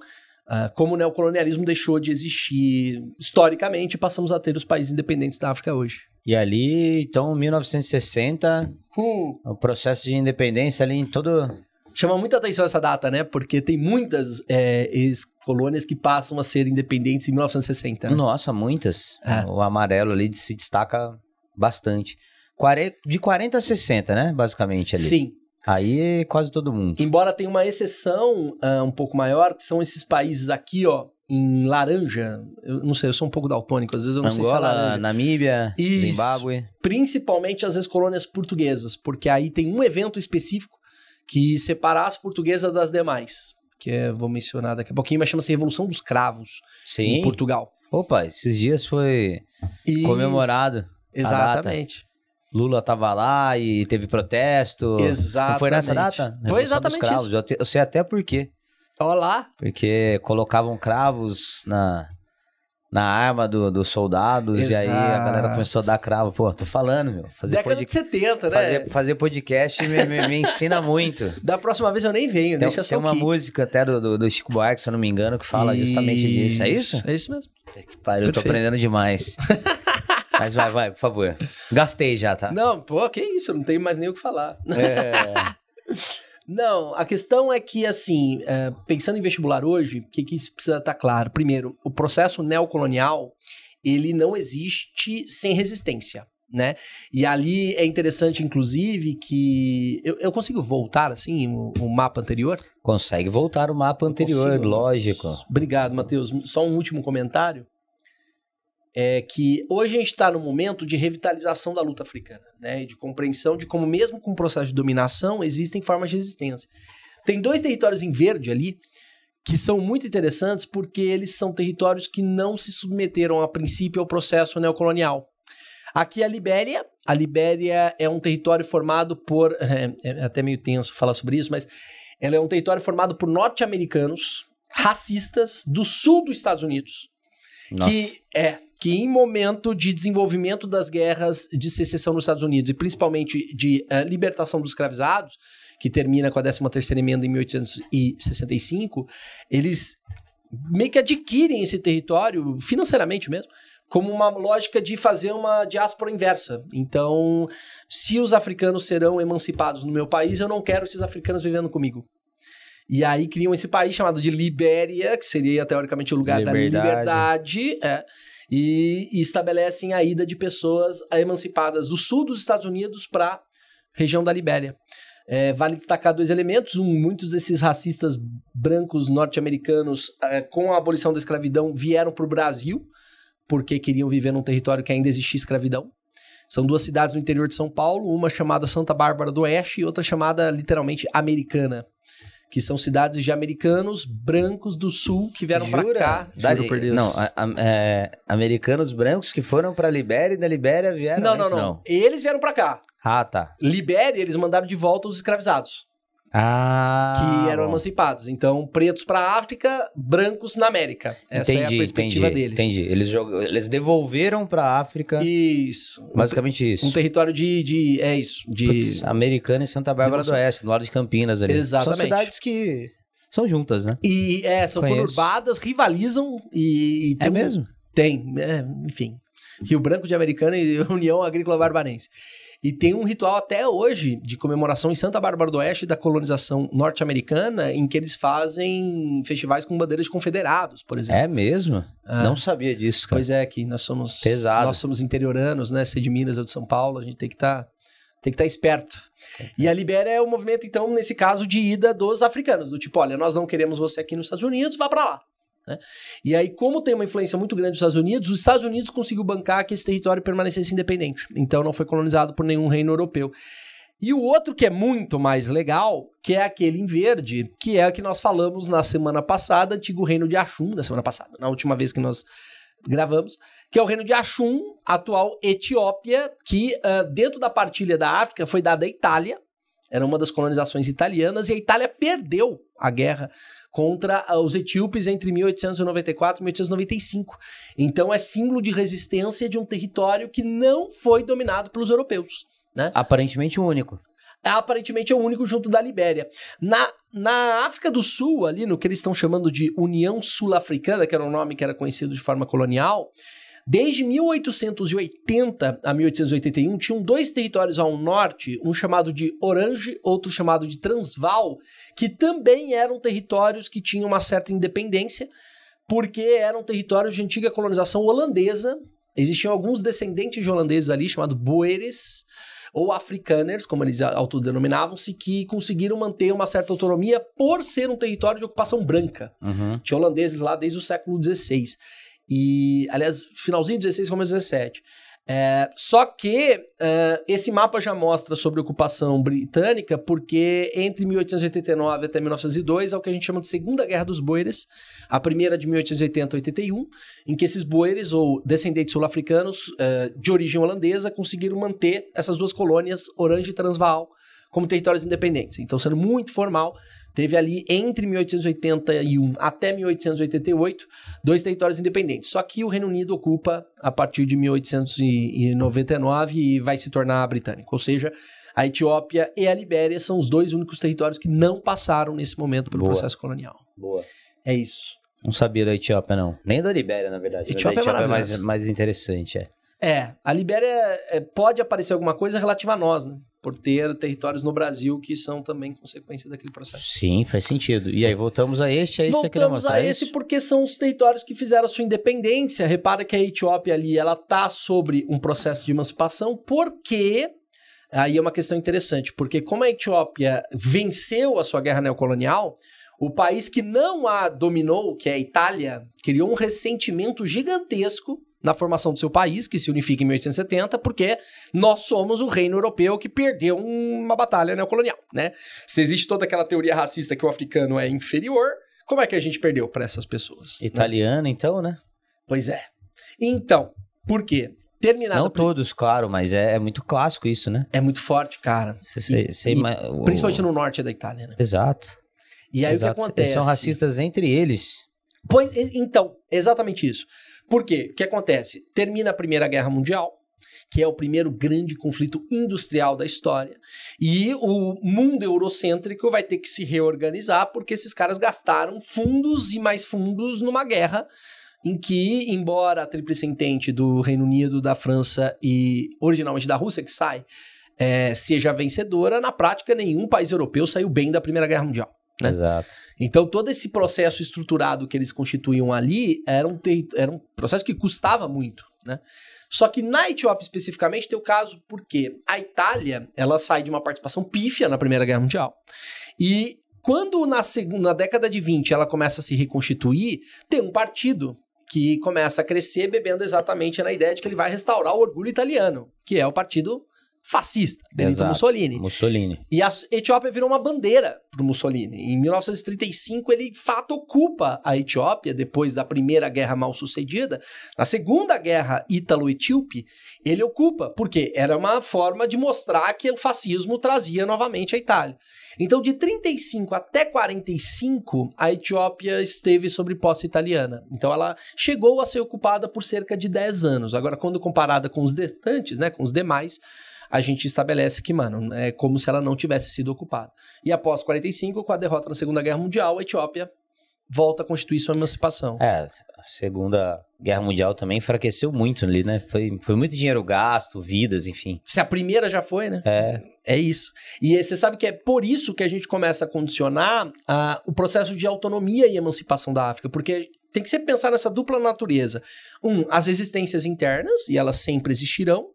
como o neocolonialismo deixou de existir historicamente, passamos a ter os países independentes da África hoje. E ali, então, 1960, o processo de independência ali em todo... Chama muita atenção essa data, né? Porque tem muitas ex-colônias que passam a ser independentes em 1960. Né? Nossa, muitas. O amarelo ali se destaca bastante. De 40 a 60, né? Basicamente ali. Sim. Aí quase todo mundo. Embora tenha uma exceção um pouco maior, que são esses países aqui, ó, em laranja. Eu não sei, eu sou um pouco daltônico, às vezes eu não sei se é laranja. Namíbia, Zimbábue. Principalmente as ex-colônias portuguesas, porque aí tem um evento específico que separa as portuguesas das demais. Que vou mencionar daqui a pouquinho, mas chama-se Revolução dos Cravos. Sim. Em Portugal. Opa, esses dias foi comemorado. Exatamente. Lula tava lá e teve protesto. Exatamente. Não foi nessa data? Foi exatamente isso. Eu sei até por quê. Olha lá. Porque colocavam cravos na arma dos soldados. Exato. E aí a galera começou a dar cravo. Pô, tô falando, meu. Década de 70, né? Fazer podcast me ensina muito. Da próxima vez eu nem venho, deixa só Tem uma música até do Chico Buarque, se eu não me engano, que fala justamente disso. É isso? É isso mesmo. Eu tô aprendendo demais. Mas vai, por favor. Gastei já, tá? Não, pô, que isso, eu não tenho mais nem o que falar. Não, a questão é que, assim, pensando em vestibular hoje, o que isso precisa estar claro? Primeiro, o processo neocolonial, ele não existe sem resistência, né? E ali é interessante, inclusive, que... Eu consigo voltar, assim, o mapa anterior? Consegue voltar o mapa anterior, lógico. Obrigado, Matheus. Só um último comentário. É que hoje a gente está no momento de revitalização da luta africana, né? De compreensão de como, mesmo com o processo de dominação, existem formas de resistência. Tem 2 territórios em verde ali que são muito interessantes porque eles são territórios que não se submeteram a princípio ao processo neocolonial. Aqui a Libéria é um território formado por... É até meio tenso falar sobre isso, mas ela é um território formado por norte-americanos racistas do sul dos Estados Unidos. Nossa. Que em momento de desenvolvimento das guerras de secessão nos Estados Unidos, e principalmente de libertação dos escravizados, que termina com a 13ª emenda em 1865, eles meio que adquirem esse território, financeiramente mesmo, como uma lógica de fazer uma diáspora inversa. Então, se os africanos serão emancipados no meu país, eu não quero esses africanos vivendo comigo. E aí criam esse país chamado de Libéria, que seria teoricamente o lugar da liberdade, e estabelecem a ida de pessoas emancipadas do sul dos Estados Unidos para a região da Libéria. Vale destacar 2 elementos. Muitos desses racistas brancos norte-americanos, com a abolição da escravidão, vieram para o Brasil, porque queriam viver num território que ainda existia escravidão. São 2 cidades no interior de São Paulo, uma chamada Santa Bárbara do Oeste e outra chamada literalmente Americana, que são cidades de americanos brancos do sul que vieram pra cá. Juro por Deus. Não, americanos brancos que foram pra Libéria e da Libéria vieram... Não. Eles vieram pra cá. Ah, tá. Libéria, eles mandaram de volta os escravizados. Que eram emancipados. Então, pretos pra África, brancos na América. Essa é a perspectiva deles. Entendi. Eles devolveram pra África. Isso. Basicamente isso. Um território de é isso. Americana e Santa Bárbara do Oeste, do lado de Campinas ali. Exatamente. São cidades que são juntas, né? E são conurbadas, rivalizam e tem mesmo? Tem, enfim. Rio Branco de Americana e União Agrícola Barbarense. E tem um ritual até hoje de comemoração em Santa Bárbara do Oeste da colonização norte-americana, em que eles fazem festivais com bandeiras de confederados, por exemplo. É mesmo? Não sabia disso, cara. Pois é, que nós somos... Pesado. Nós somos interioranos, né? Ser de Minas ou de São Paulo, a gente tem que estar esperto. E a Libéria é o movimento, então, nesse caso, de ida dos africanos. Do tipo, olha, nós não queremos você aqui nos Estados Unidos, vá pra lá. Né? E aí, como tem uma influência muito grande dos os Estados Unidos conseguiu bancar que esse território permanecesse independente. Então não foi colonizado por nenhum reino europeu. E o outro que é muito mais legal, que é aquele em verde, que é o que nós falamos na semana passada, antigo reino de Axum, na última vez que nós gravamos, que é o reino de Axum, atual Etiópia, que dentro da partilha da África foi dada à Itália, era uma das colonizações italianas, e a Itália perdeu a guerra contra os etíopes entre 1894 e 1895. Então é símbolo de resistência de um território que não foi dominado pelos europeus. Né? Aparentemente o único. Aparentemente é o único junto da Libéria. Na África do Sul, ali no que eles estão chamando de União Sul-Africana, que era um nome que era conhecido de forma colonial, desde 1880 a 1881, tinham 2 territórios ao norte, um chamado de Orange, outro chamado de Transvaal, que também eram territórios que tinham uma certa independência, porque eram territórios de antiga colonização holandesa. Existiam alguns descendentes de holandeses ali, chamados Boeres, ou Afrikaners, como eles autodenominavam-se, que conseguiram manter uma certa autonomia por ser um território de ocupação branca. Uhum. Tinha holandeses lá desde o século XVI. E, aliás, finalzinho do 16, começo do 17. Só que esse mapa já mostra sobre a ocupação britânica, porque entre 1889 até 1902 é o que a gente chama de Segunda Guerra dos Boeres, a primeira de 1880 a 81, em que esses boeres, ou descendentes sul-africanos de origem holandesa, conseguiram manter essas 2 colônias, Orange e Transvaal, como territórios independentes. Então, sendo muito formal, teve ali entre 1881 até 1888 2 territórios independentes. Só que o Reino Unido ocupa a partir de 1899 e vai se tornar britânico. Ou seja, a Etiópia e a Libéria são os 2 únicos territórios que não passaram nesse momento pelo processo colonial. Boa. É isso. Não sabia da Etiópia, não. Nem da Libéria, na verdade. Etiópia é mais interessante, a Libéria pode aparecer alguma coisa relativa a nós, né? Por ter territórios no Brasil que são também consequência daquele processo. Sim, faz sentido. E aí, voltamos a esse aqui na Voltamos a esse porque são os territórios que fizeram a sua independência. Repara que a Etiópia ali, ela tá sobre um processo de emancipação, porque... Aí é uma questão interessante, porque como a Etiópia venceu a sua guerra neocolonial, o país que não a dominou, que é a Itália, criou um ressentimento gigantesco na formação do seu país, que se unifica em 1870, porque nós somos o reino europeu que perdeu uma batalha neocolonial, né? Se existe toda aquela teoria racista que o africano é inferior, como é que a gente perdeu para essas pessoas? Italiana, né? Então, né? Pois é. Então, por quê? Não todos, claro, mas é muito clássico isso, né? É muito forte, cara. Principalmente no norte da Itália, né? Exato. E aí o que acontece? Eles são racistas entre eles. Pois, então, exatamente isso. Por quê? O que acontece? Termina a Primeira Guerra Mundial, que é o primeiro grande conflito industrial da história, e o mundo eurocêntrico vai ter que se reorganizar porque esses caras gastaram fundos e mais fundos numa guerra em que, embora a Tríplice Entente do Reino Unido, da França e originalmente da Rússia, que sai, seja vencedora, na prática nenhum país europeu saiu bem da Primeira Guerra Mundial. Né? Exato. Então todo esse processo estruturado que eles constituíam ali era um processo que custava muito, né? Só que na Etiópia especificamente tem o caso porque a Itália, ela sai de uma participação pífia na Primeira Guerra Mundial e quando na década de 20 ela começa a se reconstituir, tem um partido que começa a crescer bebendo exatamente na ideia de que ele vai restaurar o orgulho italiano, que é o partido fascista, Benito Mussolini. E a Etiópia virou uma bandeira para o Mussolini. Em 1935, ele, de fato, ocupa a Etiópia, depois da Primeira Guerra mal-sucedida. Na Segunda Guerra Ítalo-Etíope, ele ocupa, porque era uma forma de mostrar que o fascismo trazia novamente a Itália. Então, de 35 até 45, a Etiópia esteve sob posse italiana. Então, ela chegou a ser ocupada por cerca de 10 anos. Agora, quando comparada com os restantes, né, com os demais, a gente estabelece que, é como se ela não tivesse sido ocupada. E após 45, com a derrota na Segunda Guerra Mundial, a Etiópia volta a constituir sua emancipação. A Segunda Guerra Mundial também enfraqueceu muito ali, né? Foi muito dinheiro gasto, vidas, enfim. Se a primeira já foi, né? É isso. E você sabe que é por isso que a gente começa a condicionar o processo de autonomia e emancipação da África, porque tem que sempre pensar nessa dupla natureza. As resistências internas, e elas sempre existiram,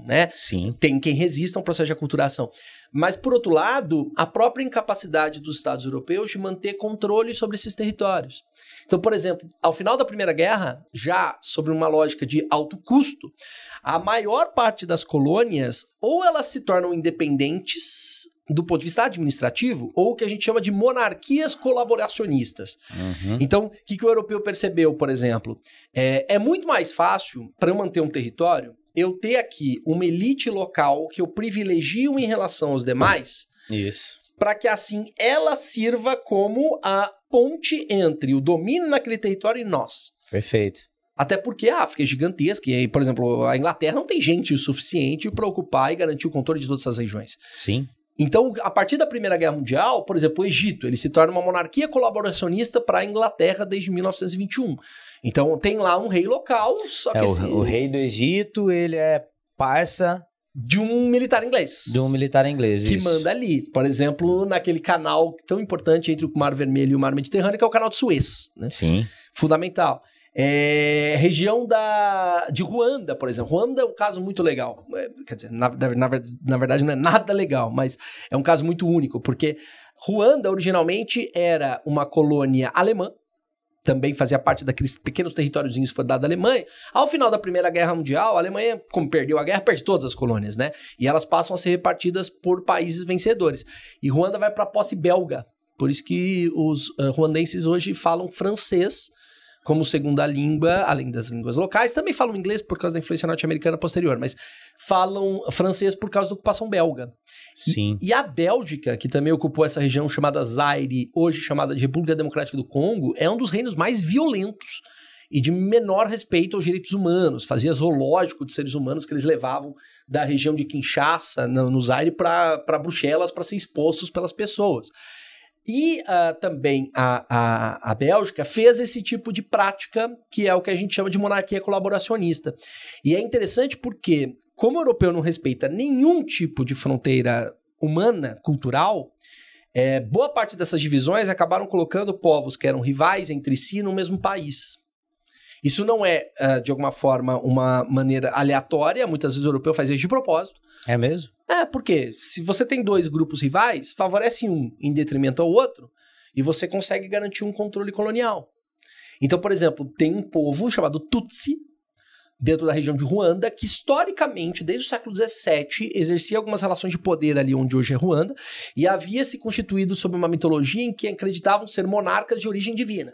né? Sim. Tem quem resista a um processo de aculturação. Mas, por outro lado, a própria incapacidade dos Estados europeus de manter controle sobre esses territórios. Então, por exemplo, ao final da Primeira Guerra, já sobre uma lógica de alto custo, a maior parte das colônias, ou elas se tornam independentes do ponto de vista administrativo, ou o que a gente chama de monarquias colaboracionistas. Uhum. Então, o que o europeu percebeu, por exemplo? É muito mais fácil, para eu manter um território, eu ter aqui uma elite local que eu privilegio em relação aos demais. Isso. Para que assim ela sirva como a ponte entre o domínio naquele território e nós. Perfeito. Até porque a África é gigantesca e, por exemplo, a Inglaterra não tem gente o suficiente para ocupar e garantir o controle de todas essas regiões. Sim. Então, a partir da Primeira Guerra Mundial, por exemplo, o Egito, ele se torna uma monarquia colaboracionista para a Inglaterra desde 1921. Então, tem lá um rei local, só que o rei do Egito, ele é parça de um militar inglês. Que isso. manda ali. Por exemplo, naquele canal tão importante entre o Mar Vermelho e o Mar Mediterrâneo, que é o Canal de Suez. Né? Sim. Fundamental. Região de Ruanda, por exemplo. Ruanda é um caso muito legal. Quer dizer, na verdade não é nada legal, mas é um caso muito único, porque Ruanda originalmente era uma colônia alemã, também fazia parte daqueles pequenos territóriozinhos que foi dado à Alemanha. Ao final da Primeira Guerra Mundial, a Alemanha, como perdeu a guerra, perde todas as colônias, né? E elas passam a ser repartidas por países vencedores. E Ruanda vai para a posse belga. Por isso que os ruandenses hoje falam francês como segunda língua, além das línguas locais. Também falam inglês por causa da influência norte-americana posterior, mas falam francês por causa da ocupação belga. Sim. E a Bélgica, que também ocupou essa região chamada Zaire, hoje chamada de República Democrática do Congo, é um dos reinos mais violentos e de menor respeito aos direitos humanos. Fazia zoológico de seres humanos que eles levavam da região de Kinshasa, no Zaire, para Bruxelas, para ser expostos pelas pessoas. E também a Bélgica fez esse tipo de prática, que é o que a gente chama de monarquia colaboracionista. E é interessante porque, como o europeu não respeita nenhum tipo de fronteira humana, cultural, boa parte dessas divisões acabaram colocando povos que eram rivais entre si no mesmo país. Isso não é, de alguma forma, uma maneira aleatória. Muitas vezes o europeu faz isso de propósito. É mesmo? Porque se você tem dois grupos rivais, favorece um em detrimento ao outro e você consegue garantir um controle colonial. Então, por exemplo, tem um povo chamado Tutsi, dentro da região de Ruanda, que historicamente, desde o século XVII, exercia algumas relações de poder ali onde hoje é Ruanda, e havia se constituído sob uma mitologia em que acreditavam ser monarcas de origem divina.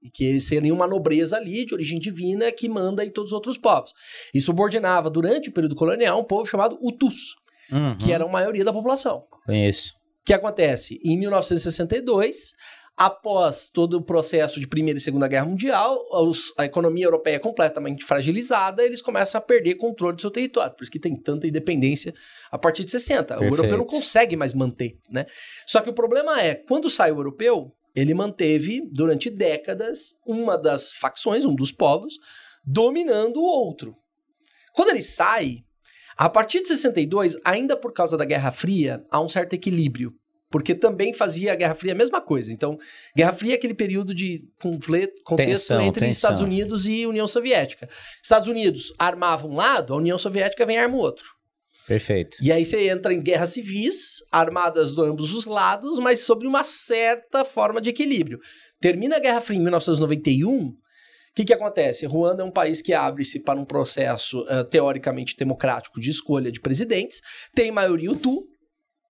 E que eles seriam uma nobreza ali, de origem divina, que manda em todos os outros povos. E subordinava, durante o período colonial, um povo chamado Hutus, que era a maioria da população. Conheço. O que acontece? Em 1962, após todo o processo de Primeira e Segunda Guerra Mundial, a economia europeia é completamente fragilizada, eles começam a perder controle do seu território. Por isso que tem tanta independência a partir de 60. Perfeito. O europeu não consegue mais manter, né? Só que o problema é, quando sai o europeu, ele manteve, durante décadas, uma das facções, um dos povos, dominando o outro. Quando ele sai, a partir de 62, ainda por causa da Guerra Fria, há um certo equilíbrio. Porque também fazia a Guerra Fria a mesma coisa. Então, Guerra Fria é aquele período de contexto entre Estados Unidos e União Soviética. Estados Unidos armava um lado, a União Soviética vem e arma o outro. Perfeito. E aí você entra em guerras civis, armadas de ambos os lados, mas sob uma certa forma de equilíbrio. Termina a Guerra Fria em 1991, o que acontece? Ruanda é um país que abre-se para um processo teoricamente democrático de escolha de presidentes, tem maioria Hutu,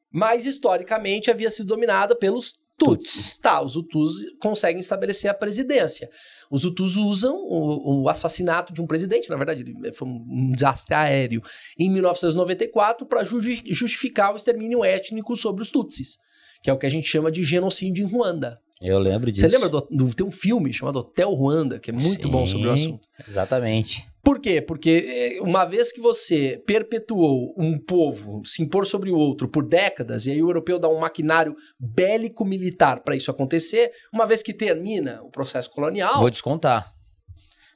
mas historicamente havia sido dominada pelos Tutsis. Os Hutus conseguem estabelecer a presidência. Os Hutus usam o assassinato de um presidente, na verdade foi um desastre aéreo, em 1994 para justificar o extermínio étnico sobre os Tutsis, que é o que a gente chama de genocídio em Ruanda. Eu lembro disso. Você lembra tem um filme chamado Hotel Ruanda, que é muito bom sobre o assunto. Exatamente. Por quê? Porque uma vez que você perpetuou um povo se impor sobre o outro por décadas, e aí o europeu dá um maquinário bélico-militar para isso acontecer, uma vez que termina o processo colonial... Vou descontar.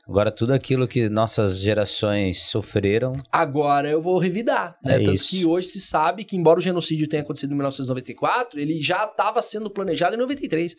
Agora tudo aquilo que nossas gerações sofreram... Agora eu vou revidar, né? Tanto isso. que hoje se sabe que, embora o genocídio tenha acontecido em 1994, ele já estava sendo planejado em 93.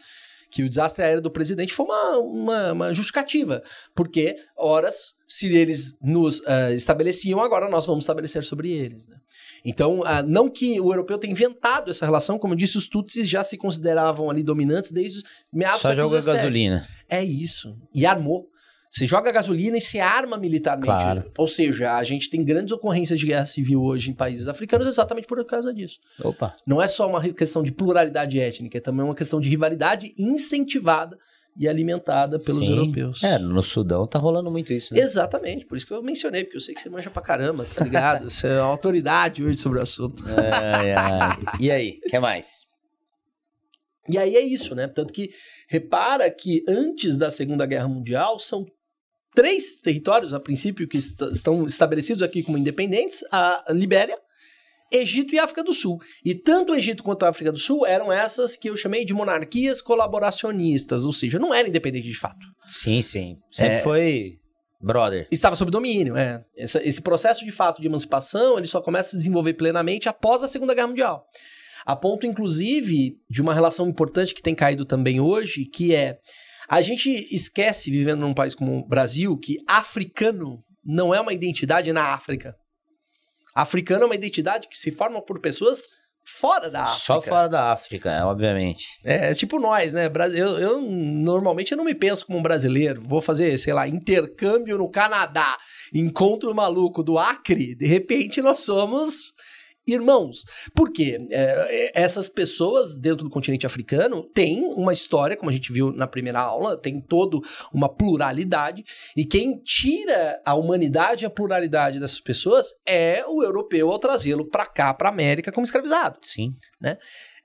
Que o desastre aéreo do presidente foi uma justificativa. Porque, horas, se eles nos estabeleciam, agora nós vamos estabelecer sobre eles, né? Então, não que o europeu tenha inventado essa relação, como eu disse, os Tutsis já se consideravam ali dominantes desde meados do século XVII. Só joga gasolina. É isso. E armou. Você joga gasolina e se arma militarmente. Claro. Ou seja, a gente tem grandes ocorrências de guerra civil hoje em países africanos exatamente por causa disso. Opa. Não é só uma questão de pluralidade étnica, é também uma questão de rivalidade incentivada e alimentada pelos europeus. No Sudão tá rolando muito isso, né? Exatamente, por isso que eu mencionei, porque eu sei que você manja pra caramba, tá ligado? Você é uma autoridade hoje sobre o assunto. E aí, o que mais? E aí é isso, né? Tanto que repara que antes da Segunda Guerra Mundial são 3 territórios, a princípio, que estão estabelecidos aqui como independentes: a Libéria, Egito e África do Sul. E tanto o Egito quanto a África do Sul eram essas que eu chamei de monarquias colaboracionistas, ou seja, não era independente de fato. Sim. Sempre foi brother. Estava sob domínio, Esse processo de fato de emancipação, ele só começa a se desenvolver plenamente após a Segunda Guerra Mundial. A ponto, inclusive, de uma relação importante que tem caído também hoje, que é... A gente esquece, vivendo num país como o Brasil, que africano não é uma identidade na África. Africano é uma identidade que se forma por pessoas fora da África. Só fora da África, obviamente. É tipo nós, né? Eu normalmente não me penso como um brasileiro. Vou fazer, sei lá, intercâmbio no Canadá. Encontro o maluco do Acre. De repente nós somos irmãos. Por quê? Essas pessoas dentro do continente africano têm uma história, como a gente viu na primeira aula, tem toda uma pluralidade, e quem tira a humanidade e a pluralidade dessas pessoas é o europeu ao trazê-lo para cá, para a América, como escravizado. Sim. Né?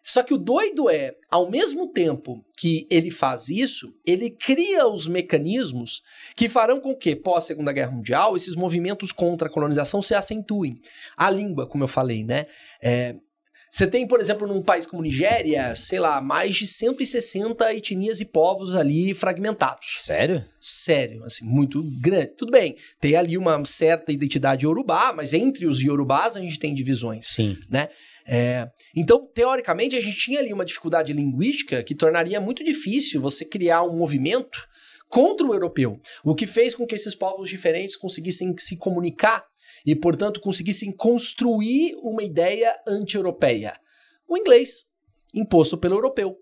Só que o doido é, ao mesmo tempo que ele faz isso, ele cria os mecanismos que farão com que, pós-Segunda Guerra Mundial, esses movimentos contra a colonização se acentuem. A língua, como eu falei, né? Você tem, por exemplo, num país como Nigéria, sei lá, mais de 160 etnias e povos ali fragmentados. Sério? Sério, assim, muito grande. Tudo bem, tem ali uma certa identidade iorubá, mas entre os iorubás a gente tem divisões. Sim. Né? Então, teoricamente, a gente tinha ali uma dificuldade linguística que tornaria muito difícil você criar um movimento contra o europeu, o que fez com que esses povos diferentes conseguissem se comunicar e, portanto, conseguissem construir uma ideia anti-europeia. O inglês, imposto pelo europeu.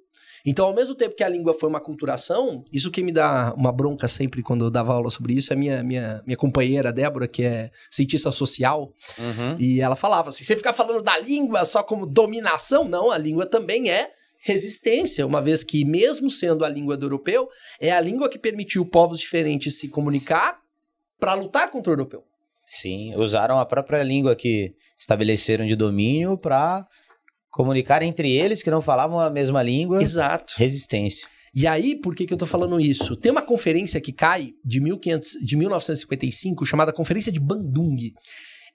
Então, ao mesmo tempo que a língua foi uma aculturação, isso que me dá uma bronca sempre quando eu dava aula sobre isso, é minha companheira, Débora, que é cientista social, e ela falava assim, você ficar falando da língua só como dominação? Não, a língua também é resistência, uma vez que, mesmo sendo a língua do europeu, é a língua que permitiu povos diferentes se comunicar para lutar contra o europeu. Sim, usaram a própria língua que estabeleceram de domínio para comunicar entre eles que não falavam a mesma língua. Exato. Resistência. E aí, por que eu tô falando isso? Tem uma conferência que cai de 1955, chamada Conferência de Bandung.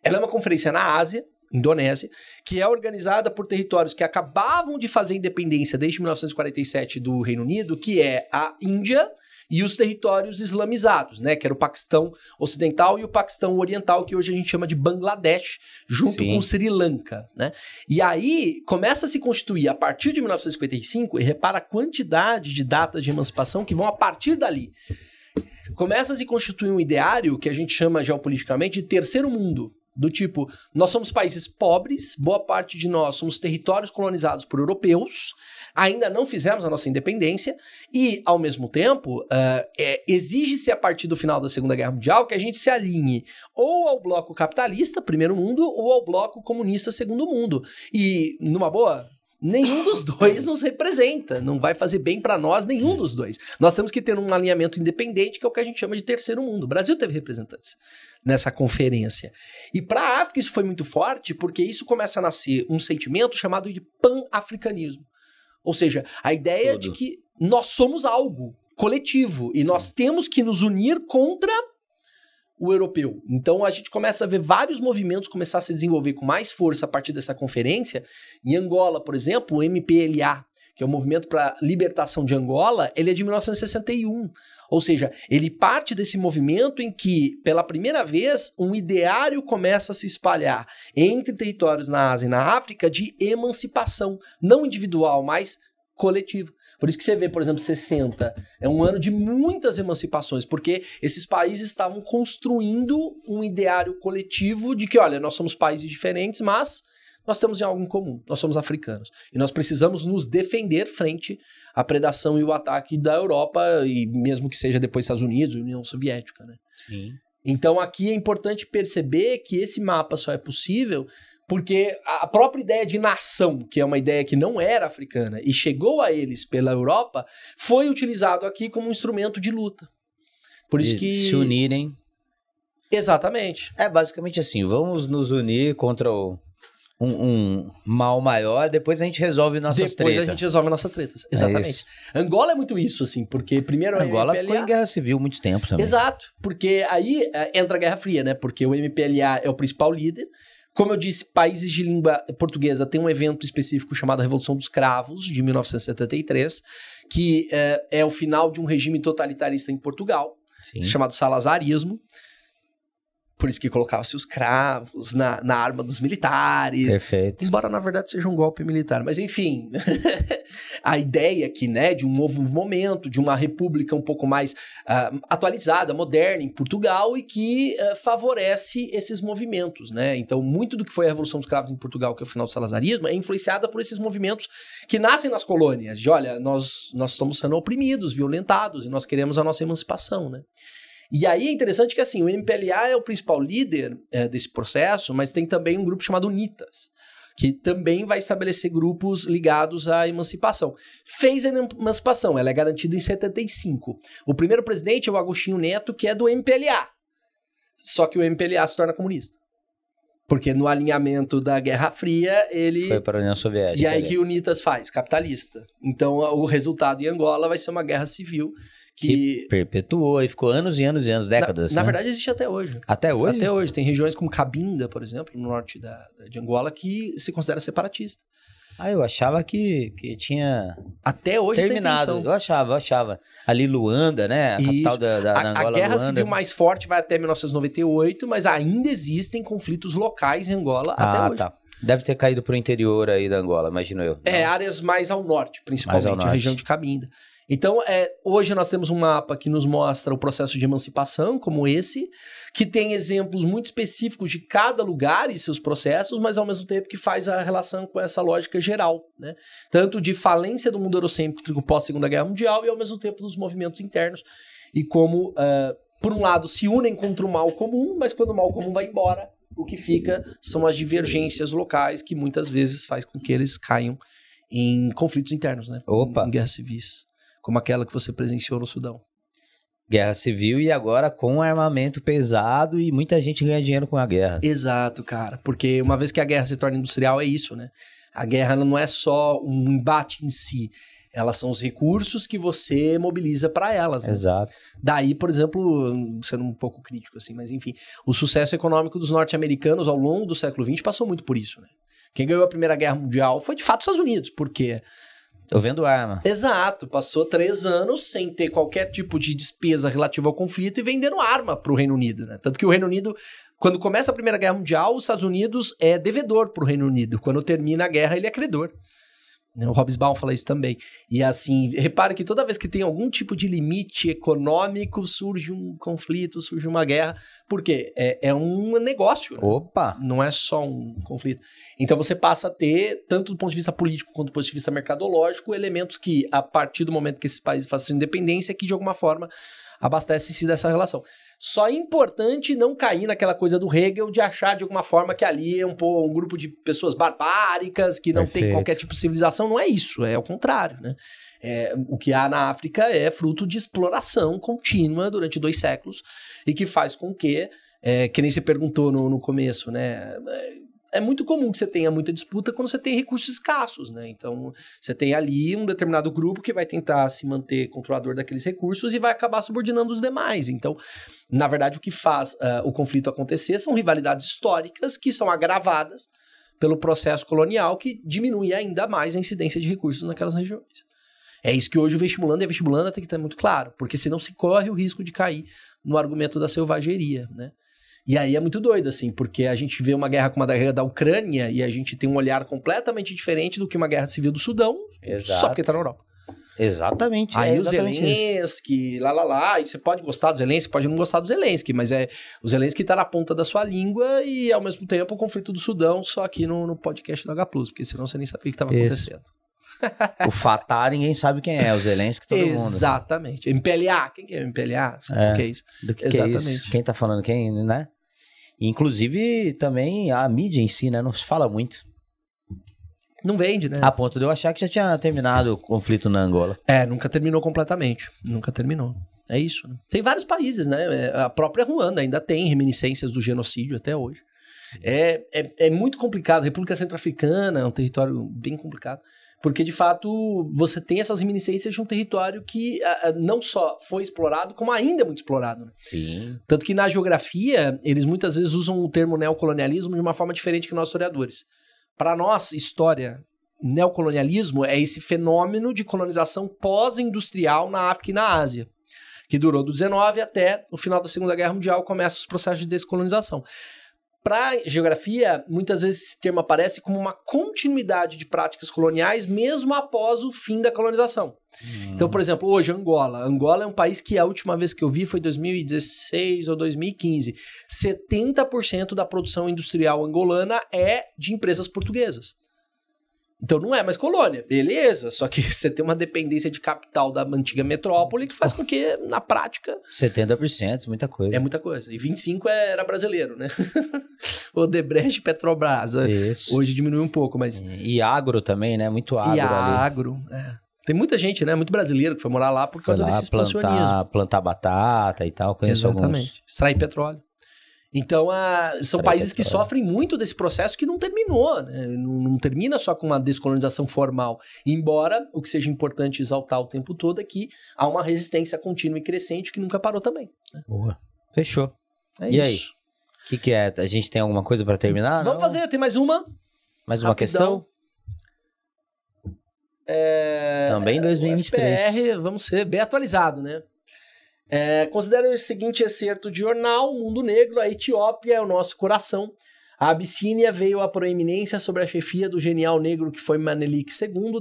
Ela é uma conferência na Ásia, Indonésia, que é organizada por territórios que acabavam de fazer independência desde 1947 do Reino Unido, que é a Índia e os territórios islamizados, né? Que era o Paquistão Ocidental e o Paquistão Oriental, que hoje a gente chama de Bangladesh, junto com Sri Lanka, né? E aí começa a se constituir, a partir de 1955, e repara a quantidade de datas de emancipação que vão a partir dali. Começa a se constituir um ideário que a gente chama geopoliticamente de terceiro mundo. Do tipo, nós somos países pobres, boa parte de nós somos territórios colonizados por europeus, ainda não fizemos a nossa independência e, ao mesmo tempo, exige-se a partir do final da Segunda Guerra Mundial que a gente se alinhe ou ao bloco capitalista, primeiro mundo, ou ao bloco comunista, segundo mundo. E, numa boa, nenhum dos dois nos representa, não vai fazer bem para nós nenhum dos dois. Nós temos que ter um alinhamento independente, que é o que a gente chama de terceiro mundo. O Brasil teve representantes nessa conferência. E para a África isso foi muito forte, porque isso começa a nascer um sentimento chamado de pan-africanismo. Ou seja, a ideia de que nós somos algo coletivo e nós temos que nos unir contra o europeu. Então a gente começa a ver vários movimentos começar a se desenvolver com mais força a partir dessa conferência. Em Angola, por exemplo, o MPLA, que é o Movimento para a Libertação de Angola, ele é de 1961. Ou seja, ele parte desse movimento em que, pela primeira vez, um ideário começa a se espalhar entre territórios na Ásia e na África de emancipação, não individual, mas coletiva. Por isso que você vê, por exemplo, 60 é um ano de muitas emancipações, porque esses países estavam construindo um ideário coletivo de que, olha, nós somos países diferentes, mas nós temos algo em comum, nós somos africanos. E nós precisamos nos defender frente à predação e o ataque da Europa, e mesmo que seja depois Estados Unidos, União Soviética, né? Sim. Então aqui é importante perceber que esse mapa só é possível porque a própria ideia de nação, que é uma ideia que não era africana e chegou a eles pela Europa, foi utilizado aqui como um instrumento de luta. Por isso que se unirem. Exatamente. É basicamente assim, vamos nos unir contra um mal maior, depois a gente resolve nossas tretas. Depois a gente resolve nossas tretas, exatamente. Angola é muito isso, assim, porque primeiro Angola ficou em guerra civil muito tempo também. Exato, porque aí entra a Guerra Fria, né? Porque o MPLA é o principal líder. Como eu disse, países de língua portuguesa têm um evento específico chamado Revolução dos Cravos, de 1973, que é o final de um regime totalitarista em Portugal, chamado Salazarismo. Por isso que colocava-se os cravos na arma dos militares. Perfeito. Embora, na verdade, seja um golpe militar. Mas, enfim, a ideia aqui, né, de um novo momento, de uma república um pouco mais atualizada, moderna, em Portugal, e que favorece esses movimentos, né? Então, muito do que foi a Revolução dos Cravos em Portugal, que é o final do salazarismo, é influenciada por esses movimentos que nascem nas colônias. De, olha, nós estamos sendo oprimidos, violentados, e nós queremos a nossa emancipação, né? E aí é interessante que, assim, o MPLA é o principal líder desse processo, mas tem também um grupo chamado UNITAS. que também vai estabelecer grupos ligados à emancipação. Fez a emancipação, ela é garantida em 75. O primeiro presidente é o Agostinho Neto, que é do MPLA. Só que o MPLA se torna comunista. Porque no alinhamento da Guerra Fria, ele... Foi para a União Soviética. E aí que o UNITAS faz? Capitalista. Então, o resultado em Angola vai ser uma guerra civil que perpetuou e ficou anos e anos e anos, décadas. Na verdade, existe até hoje. Até hoje? Até hoje. Tem regiões como Cabinda, por exemplo, no norte de Angola, que se considera separatista. Eu achava que tinha até hoje terminado. Eu achava. Ali Luanda, né? A capital da Angola, a guerra Luanda. civil mais forte vai até 1998, mas ainda existem conflitos locais em Angola até hoje. Tá. Deve ter caído pro interior aí da Angola, imagino eu. Áreas mais ao norte, principalmente, a região de Cabinda. Então, hoje nós temos um mapa que nos mostra o processo de emancipação, como esse, que tem exemplos muito específicos de cada lugar e seus processos, mas ao mesmo tempo que faz a relação com essa lógica geral, né? Tanto de falência do mundo eurocêntrico pós-Segunda Guerra Mundial e ao mesmo tempo dos movimentos internos e como, por um lado, se unem contra o mal comum, mas quando o mal comum vai embora, o que fica são as divergências locais que muitas vezes faz com que eles caiam em conflitos internos, né? Em guerras civis, como aquela que você presenciou no Sudão. Guerra civil e agora com armamento pesado e muita gente ganha dinheiro com a guerra. Exato, cara. Porque uma vez que a guerra se torna industrial, é isso, né? A guerra não é só um embate em si. Elas são os recursos que você mobiliza para elas. Né? Exato. Daí, por exemplo, sendo um pouco crítico assim, mas enfim, o sucesso econômico dos norte-americanos ao longo do século XX passou muito por isso, né? Quem ganhou a Primeira Guerra Mundial foi de fato os Estados Unidos, porque... Eu vendo arma. Exato, passou 3 anos sem ter qualquer tipo de despesa relativa ao conflito e vendendo arma para o Reino Unido, né? Tanto que o Reino Unido, quando começa a Primeira Guerra Mundial, os Estados Unidos é devedor para o Reino Unido. Quando termina a guerra, ele é credor. O Hobsbawm fala isso também. E assim, repare que toda vez que tem algum tipo de limite econômico, surge um conflito, surge uma guerra. Por quê? É um negócio. Né? Opa! Não é só um conflito. Então você passa a ter, tanto do ponto de vista político quanto do ponto de vista mercadológico, elementos que, a partir do momento que esses países fazem sua independência, que de alguma forma abastecem-se dessa relação. Só é importante não cair naquela coisa do Hegel de achar de alguma forma que ali é um grupo de pessoas barbáricas, que não tem qualquer tipo de civilização. Não é isso, é ao contrário, né? O que há na África é fruto de exploração contínua durante 2 séculos e que faz com que nem você perguntou no começo, né? É muito comum que você tenha muita disputa quando você tem recursos escassos, né? Então, você tem ali um determinado grupo que vai tentar se manter controlador daqueles recursos e vai acabar subordinando os demais. Então, na verdade, o que faz o conflito acontecer são rivalidades históricas que são agravadas pelo processo colonial que diminui ainda mais a incidência de recursos naquelas regiões. É isso que hoje o vestibulando e a vestibulanda tem que estar muito claro, porque senão se corre o risco de cair no argumento da selvageria, né? E aí é muito doido, assim, porque a gente vê uma guerra como a guerra da Ucrânia e a gente tem um olhar completamente diferente do que uma guerra civil do Sudão, Exato. Só porque tá na Europa. Exatamente. Aí o Zelensky, e você pode gostar do Zelensky, pode não gostar do Zelensky, mas o Zelensky tá na ponta da sua língua e, ao mesmo tempo, o conflito do Sudão, só aqui no podcast do H+, porque senão você nem sabia o que tava acontecendo. O Fatah, ninguém sabe quem é, o Zelensky, todo mundo. Exatamente. MPLA, quem que é MPLA? Sabe o que é isso? Do que é isso? Quem tá falando quem, né? Inclusive, também a mídia em si, né? Não se fala muito. Não vende, né? A ponto de eu achar que já tinha terminado o conflito na Angola. Nunca terminou completamente. Nunca terminou. É isso, né? Tem vários países, né? A própria Ruanda ainda tem reminiscências do genocídio até hoje. É muito complicado. A República Centro-Africana é um território bem complicado. Porque, de fato, você tem essas reminiscências de um território que não só foi explorado, como ainda é muito explorado. Né? Sim. Tanto que na geografia, eles muitas vezes usam o termo neocolonialismo de uma forma diferente que nós historiadores. Para nós, história, neocolonialismo é esse fenômeno de colonização pós-industrial na África e na Ásia, que durou do 19 até o final da Segunda Guerra Mundial, começam os processos de descolonização. Para geografia, muitas vezes esse termo aparece como uma continuidade de práticas coloniais mesmo após o fim da colonização. Então, por exemplo, hoje Angola. Angola é um país que a última vez que eu vi foi 2016 ou 2015. 70% da produção industrial angolana é de empresas portuguesas. Então não é mais colônia, beleza, só que você tem uma dependência de capital da antiga metrópole que faz com que, na prática... 70%, muita coisa. É muita coisa. E 25% era brasileiro, né? Odebrecht e Petrobras. Isso. Hoje diminuiu um pouco, mas... E agro também, né? Muito agro ali. E agro, Tem muita gente, né? Muito brasileiro que foi morar lá por causa desse expansionismo. Plantar batata e tal, conheço alguns. Extrair petróleo. Então, são países que sofrem muito desse processo que não terminou, né? Não termina só com uma descolonização formal. Embora o que seja importante exaltar o tempo todo é que há uma resistência contínua e crescente que nunca parou também. Né? Boa. Fechou. É e isso. aí? O que é? A gente tem alguma coisa para terminar? Vamos fazer, tem mais uma. Mais uma questão? Também 2023. FPR, vamos ser bem atualizado, né? Considera o seguinte excerto de jornal: Mundo Negro, a Etiópia é o nosso coração. A Abissínia veio à proeminência sobre a chefia do genial negro que foi Menelik II,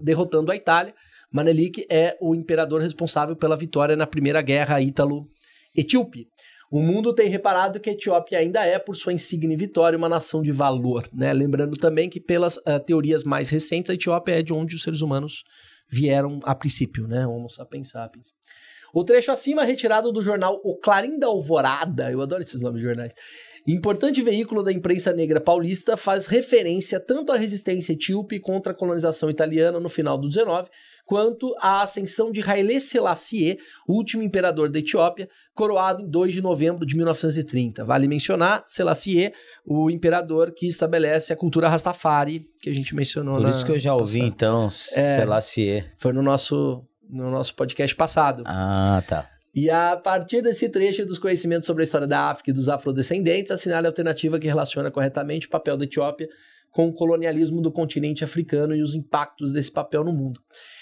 derrotando a Itália. Menelik é o imperador responsável pela vitória na Primeira Guerra Ítalo-Etíope. O mundo tem reparado que a Etiópia ainda é, por sua insígne vitória, uma nação de valor, né? Lembrando também que, pelas teorias mais recentes, a Etiópia é de onde os seres humanos vieram a princípio, né? Homo sapiens sapiens. O trecho acima, retirado do jornal O Clarim da Alvorada, eu adoro esses nomes de jornais, importante veículo da imprensa negra paulista, faz referência tanto à resistência etíope contra a colonização italiana no final do 19, quanto à ascensão de Haile Selassie, o último imperador da Etiópia, coroado em 2 de novembro de 1930. Vale mencionar Selassie, o imperador que estabelece a cultura Rastafari, que a gente mencionou. Por isso que eu já ouvi, então, Selassie. Foi no nosso podcast passado. Ah, tá. E a partir desse trecho dos conhecimentos sobre a história da África e dos afrodescendentes, assinale a alternativa que relaciona corretamente o papel da Etiópia com o colonialismo do continente africano e os impactos desse papel no mundo.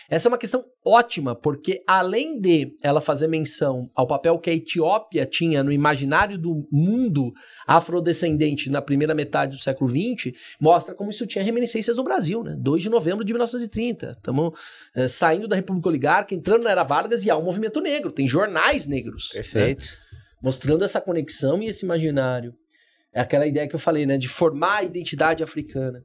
Essa é uma questão ótima, porque além de ela fazer menção ao papel que a Etiópia tinha no imaginário do mundo afrodescendente na primeira metade do século XX, mostra como isso tinha reminiscências no Brasil, né? 2 de novembro de 1930. Estamos saindo da República Oligárquica, entrando na Era Vargas e há um movimento negro, tem jornais negros. Perfeito. Né? Mostrando essa conexão e esse imaginário. É aquela ideia que eu falei, né? De formar a identidade africana.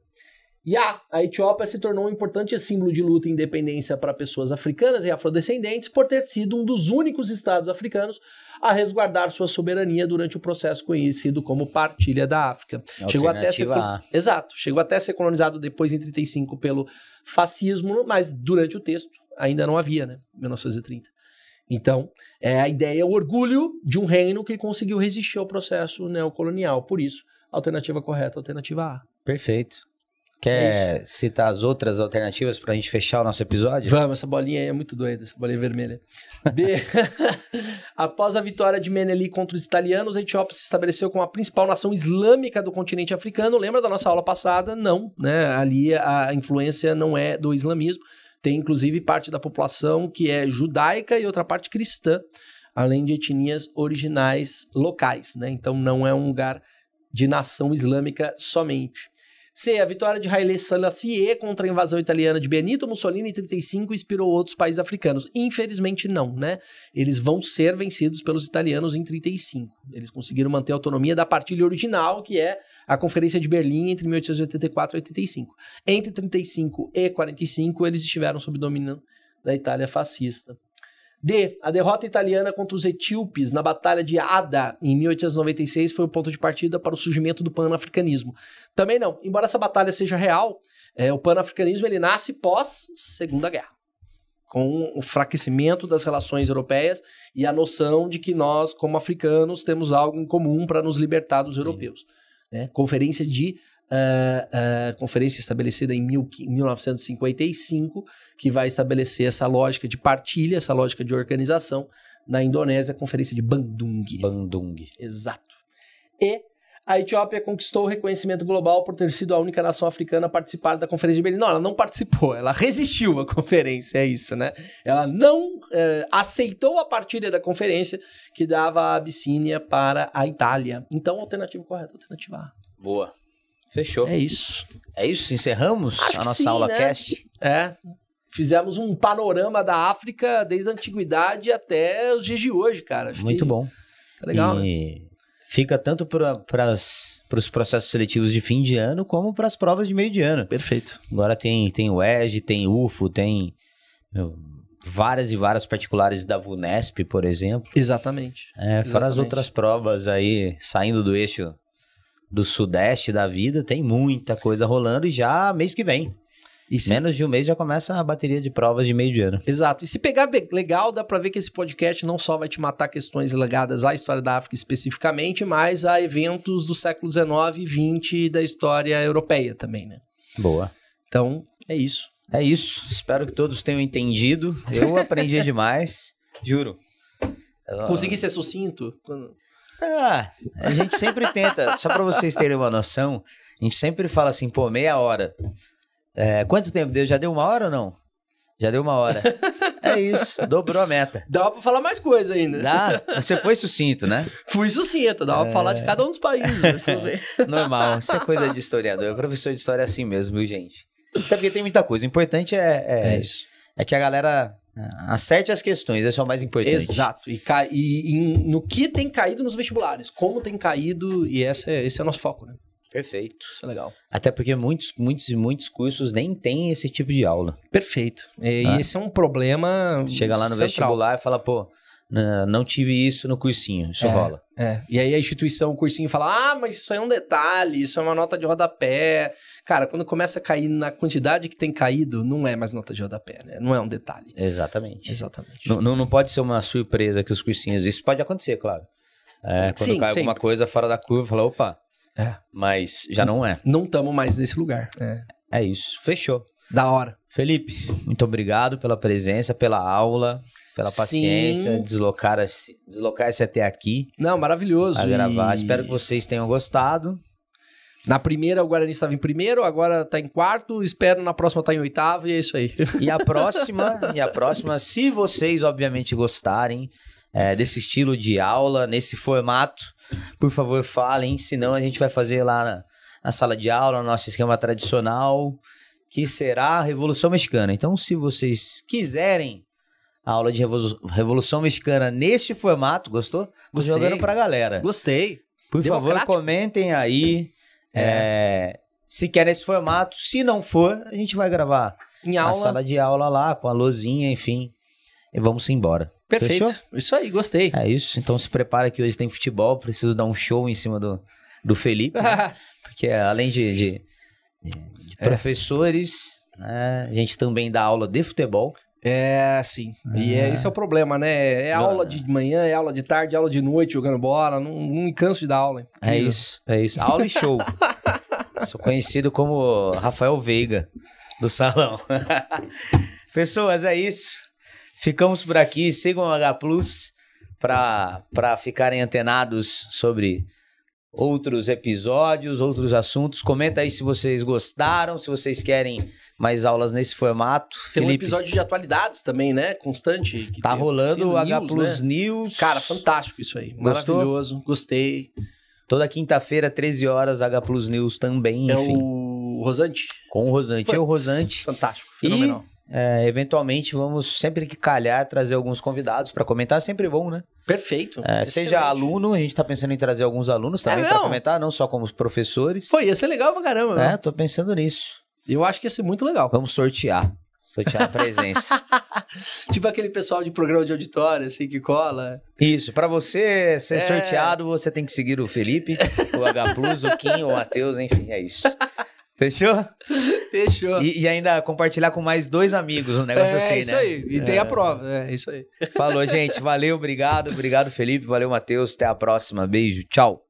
E a Etiópia se tornou um importante símbolo de luta e independência para pessoas africanas e afrodescendentes por ter sido um dos únicos estados africanos a resguardar sua soberania durante o processo conhecido como Partilha da África. Chegou até a ser colonizado depois em 1935 pelo fascismo, mas durante o texto ainda não havia, né? 1930. Então, a ideia é o orgulho de um reino que conseguiu resistir ao processo neocolonial. Por isso, alternativa correta, alternativa A. Perfeito. Quer citar as outras alternativas para a gente fechar o nosso episódio? Vamos, essa bolinha aí é muito doida, essa bolinha vermelha. B. Após a vitória de Menelik contra os italianos, a Etiópia se estabeleceu como a principal nação islâmica do continente africano. Lembra da nossa aula passada? Não, né? Ali a influência não é do islamismo. Tem, inclusive, parte da população que é judaica e outra parte cristã, além de etnias originais locais, né? Então, não é um lugar de nação islâmica somente. C. A vitória de Haile Selassie contra a invasão italiana de Benito Mussolini em 1935 inspirou outros países africanos. Infelizmente não, né? Eles vão ser vencidos pelos italianos em 1935. Eles conseguiram manter a autonomia da partilha original, que é a Conferência de Berlim entre 1884 e 85. Entre 1935 e 1945, eles estiveram sob domínio da Itália fascista. D. A derrota italiana contra os etíopes na Batalha de Ada, em 1896, foi o ponto de partida para o surgimento do pan-africanismo. Também não. Embora essa batalha seja real, o pan-africanismo ele nasce pós-Segunda Guerra, com o enfraquecimento das relações europeias e a noção de que nós, como africanos, temos algo em comum para nos libertar dos europeus. Né? Conferência estabelecida em 1955, que vai estabelecer essa lógica de partilha, essa lógica de organização na Indonésia, a Conferência de Bandung. Exato. E a Etiópia conquistou o reconhecimento global por ter sido a única nação africana a participar da Conferência de Berlim. Não, ela não participou, ela resistiu à conferência, é isso, né? Ela não aceitou a partilha da conferência que dava a Abissínia para a Itália. Então, alternativa correta, alternativa A. Boa. Fechou. É isso. É isso? Encerramos a nossa aula, né? Cast? Fizemos um panorama da África desde a antiguidade até os dias de hoje, cara. Muito bom. Tá legal, né? fica tanto para os processos seletivos de fim de ano, como para as provas de meio de ano. Perfeito. Agora tem o EG, tem UFO, tem várias e várias particulares da VUNESP, por exemplo. Exatamente. Fora as outras provas aí, saindo do eixo do sudeste da vida, tem muita coisa rolando e já mês que vem. Menos de um mês já começa a bateria de provas de meio de ano. Exato. E se pegar legal, dá pra ver que esse podcast não só vai te matar questões ligadas à história da África especificamente, mas a eventos do século XIX e XX da história europeia também, né? Boa. Então, é isso. É isso. Espero que todos tenham entendido. Eu aprendi demais. Juro. Consegui ser sucinto? A gente sempre tenta. Só pra vocês terem uma noção, a gente sempre fala assim, pô, meia hora. Quanto tempo deu? Já deu 1 hora ou não? Já deu 1 hora. É isso, dobrou a meta. Dá pra falar mais coisa ainda. Dá? Você foi sucinto, né? Fui sucinto, dá pra falar de cada um dos países. Normal, isso é coisa de historiador. Professor de história é assim mesmo, viu, gente? Até porque tem muita coisa. O importante isso. É que a galera acerte as questões, esse é o mais importante. Exato. E no que tem caído nos vestibulares, como tem caído, e esse é o nosso foco, né? Perfeito. Isso é legal. Até porque muitos cursos nem têm esse tipo de aula. Perfeito. E esse é um problema Chega lá no vestibular e fala, pô, não tive isso no cursinho. Isso rola. E aí a instituição, o cursinho fala, mas isso aí é um detalhe, isso é uma nota de rodapé. Cara, quando começa a cair na quantidade que tem caído, não é mais nota de rodapé, né? Não é um detalhe. Exatamente. Não pode ser uma surpresa que os cursinhos... Isso pode acontecer, claro. Quando cai alguma coisa fora da curva, fala, opa... Mas já não é. Não estamos mais nesse lugar. É isso. Fechou. Da hora. Felipe, muito obrigado pela presença, pela aula, pela paciência, deslocar-se até aqui. Não, maravilhoso. A gravar. Espero que vocês tenham gostado. Na primeira, o Guarani estava em primeiro, agora está em quarto. Espero na próxima estar em oitavo e é isso aí. E a próxima, se vocês obviamente gostarem desse estilo de aula, nesse formato, por favor, falem, senão a gente vai fazer lá na sala de aula, no nosso esquema tradicional, que será a Revolução Mexicana. Então, se vocês quiserem a aula de Revolução Mexicana neste formato, gostou? Tô jogando pra galera. Gostei. Por favor, comentem aí se quer nesse formato. Se não for, a gente vai gravar na sala de aula lá, com a luzinha, enfim, e vamos embora. Perfeito. Fechou? Isso aí, gostei. É isso. Então se prepara que hoje tem futebol. Preciso dar um show em cima do Felipe. Né? Porque além de professores, né, a gente também dá aula de futebol. Sim. E esse é o problema, né? Aula de manhã, aula de tarde, aula de noite jogando bola. Não me canso de dar aula. É isso. Aula e show. Sou conhecido como Rafael Veiga, do salão. Pessoas, é isso. Ficamos por aqui, sigam o H Plus para ficarem antenados sobre outros episódios, outros assuntos. Comenta aí se vocês gostaram, se vocês querem mais aulas nesse formato. Tem Felipe, um episódio de atualidades também, né? Constante. Que tá rolando o H Plus News. Cara, fantástico isso aí. Gostou? Maravilhoso, gostei. Toda quinta-feira, 13 horas, H Plus News também, enfim. O Rosante? Com o Rosante. O Rosante. Fantástico, fenomenal. Eventualmente vamos, sempre que calhar, trazer alguns convidados para comentar, sempre bom, né? Perfeito. Seja aluno, a gente tá pensando em trazer alguns alunos também para comentar, não só como professores. Pô, ia ser legal pra caramba, né? Tô pensando nisso. Eu acho que ia ser muito legal. Vamos sortear a presença. Tipo aquele pessoal de programa de auditório, assim, que cola. Isso, para você ser sorteado, você tem que seguir o Felipe, o H Plus, o Kim, o Matheus, enfim, é isso. Fechou? Fechou. E ainda compartilhar com mais 2 amigos um negócio assim, né? É isso aí. E tem a prova. É isso aí. Falou, gente. Valeu, obrigado. Obrigado, Felipe. Valeu, Matheus. Até a próxima. Beijo. Tchau.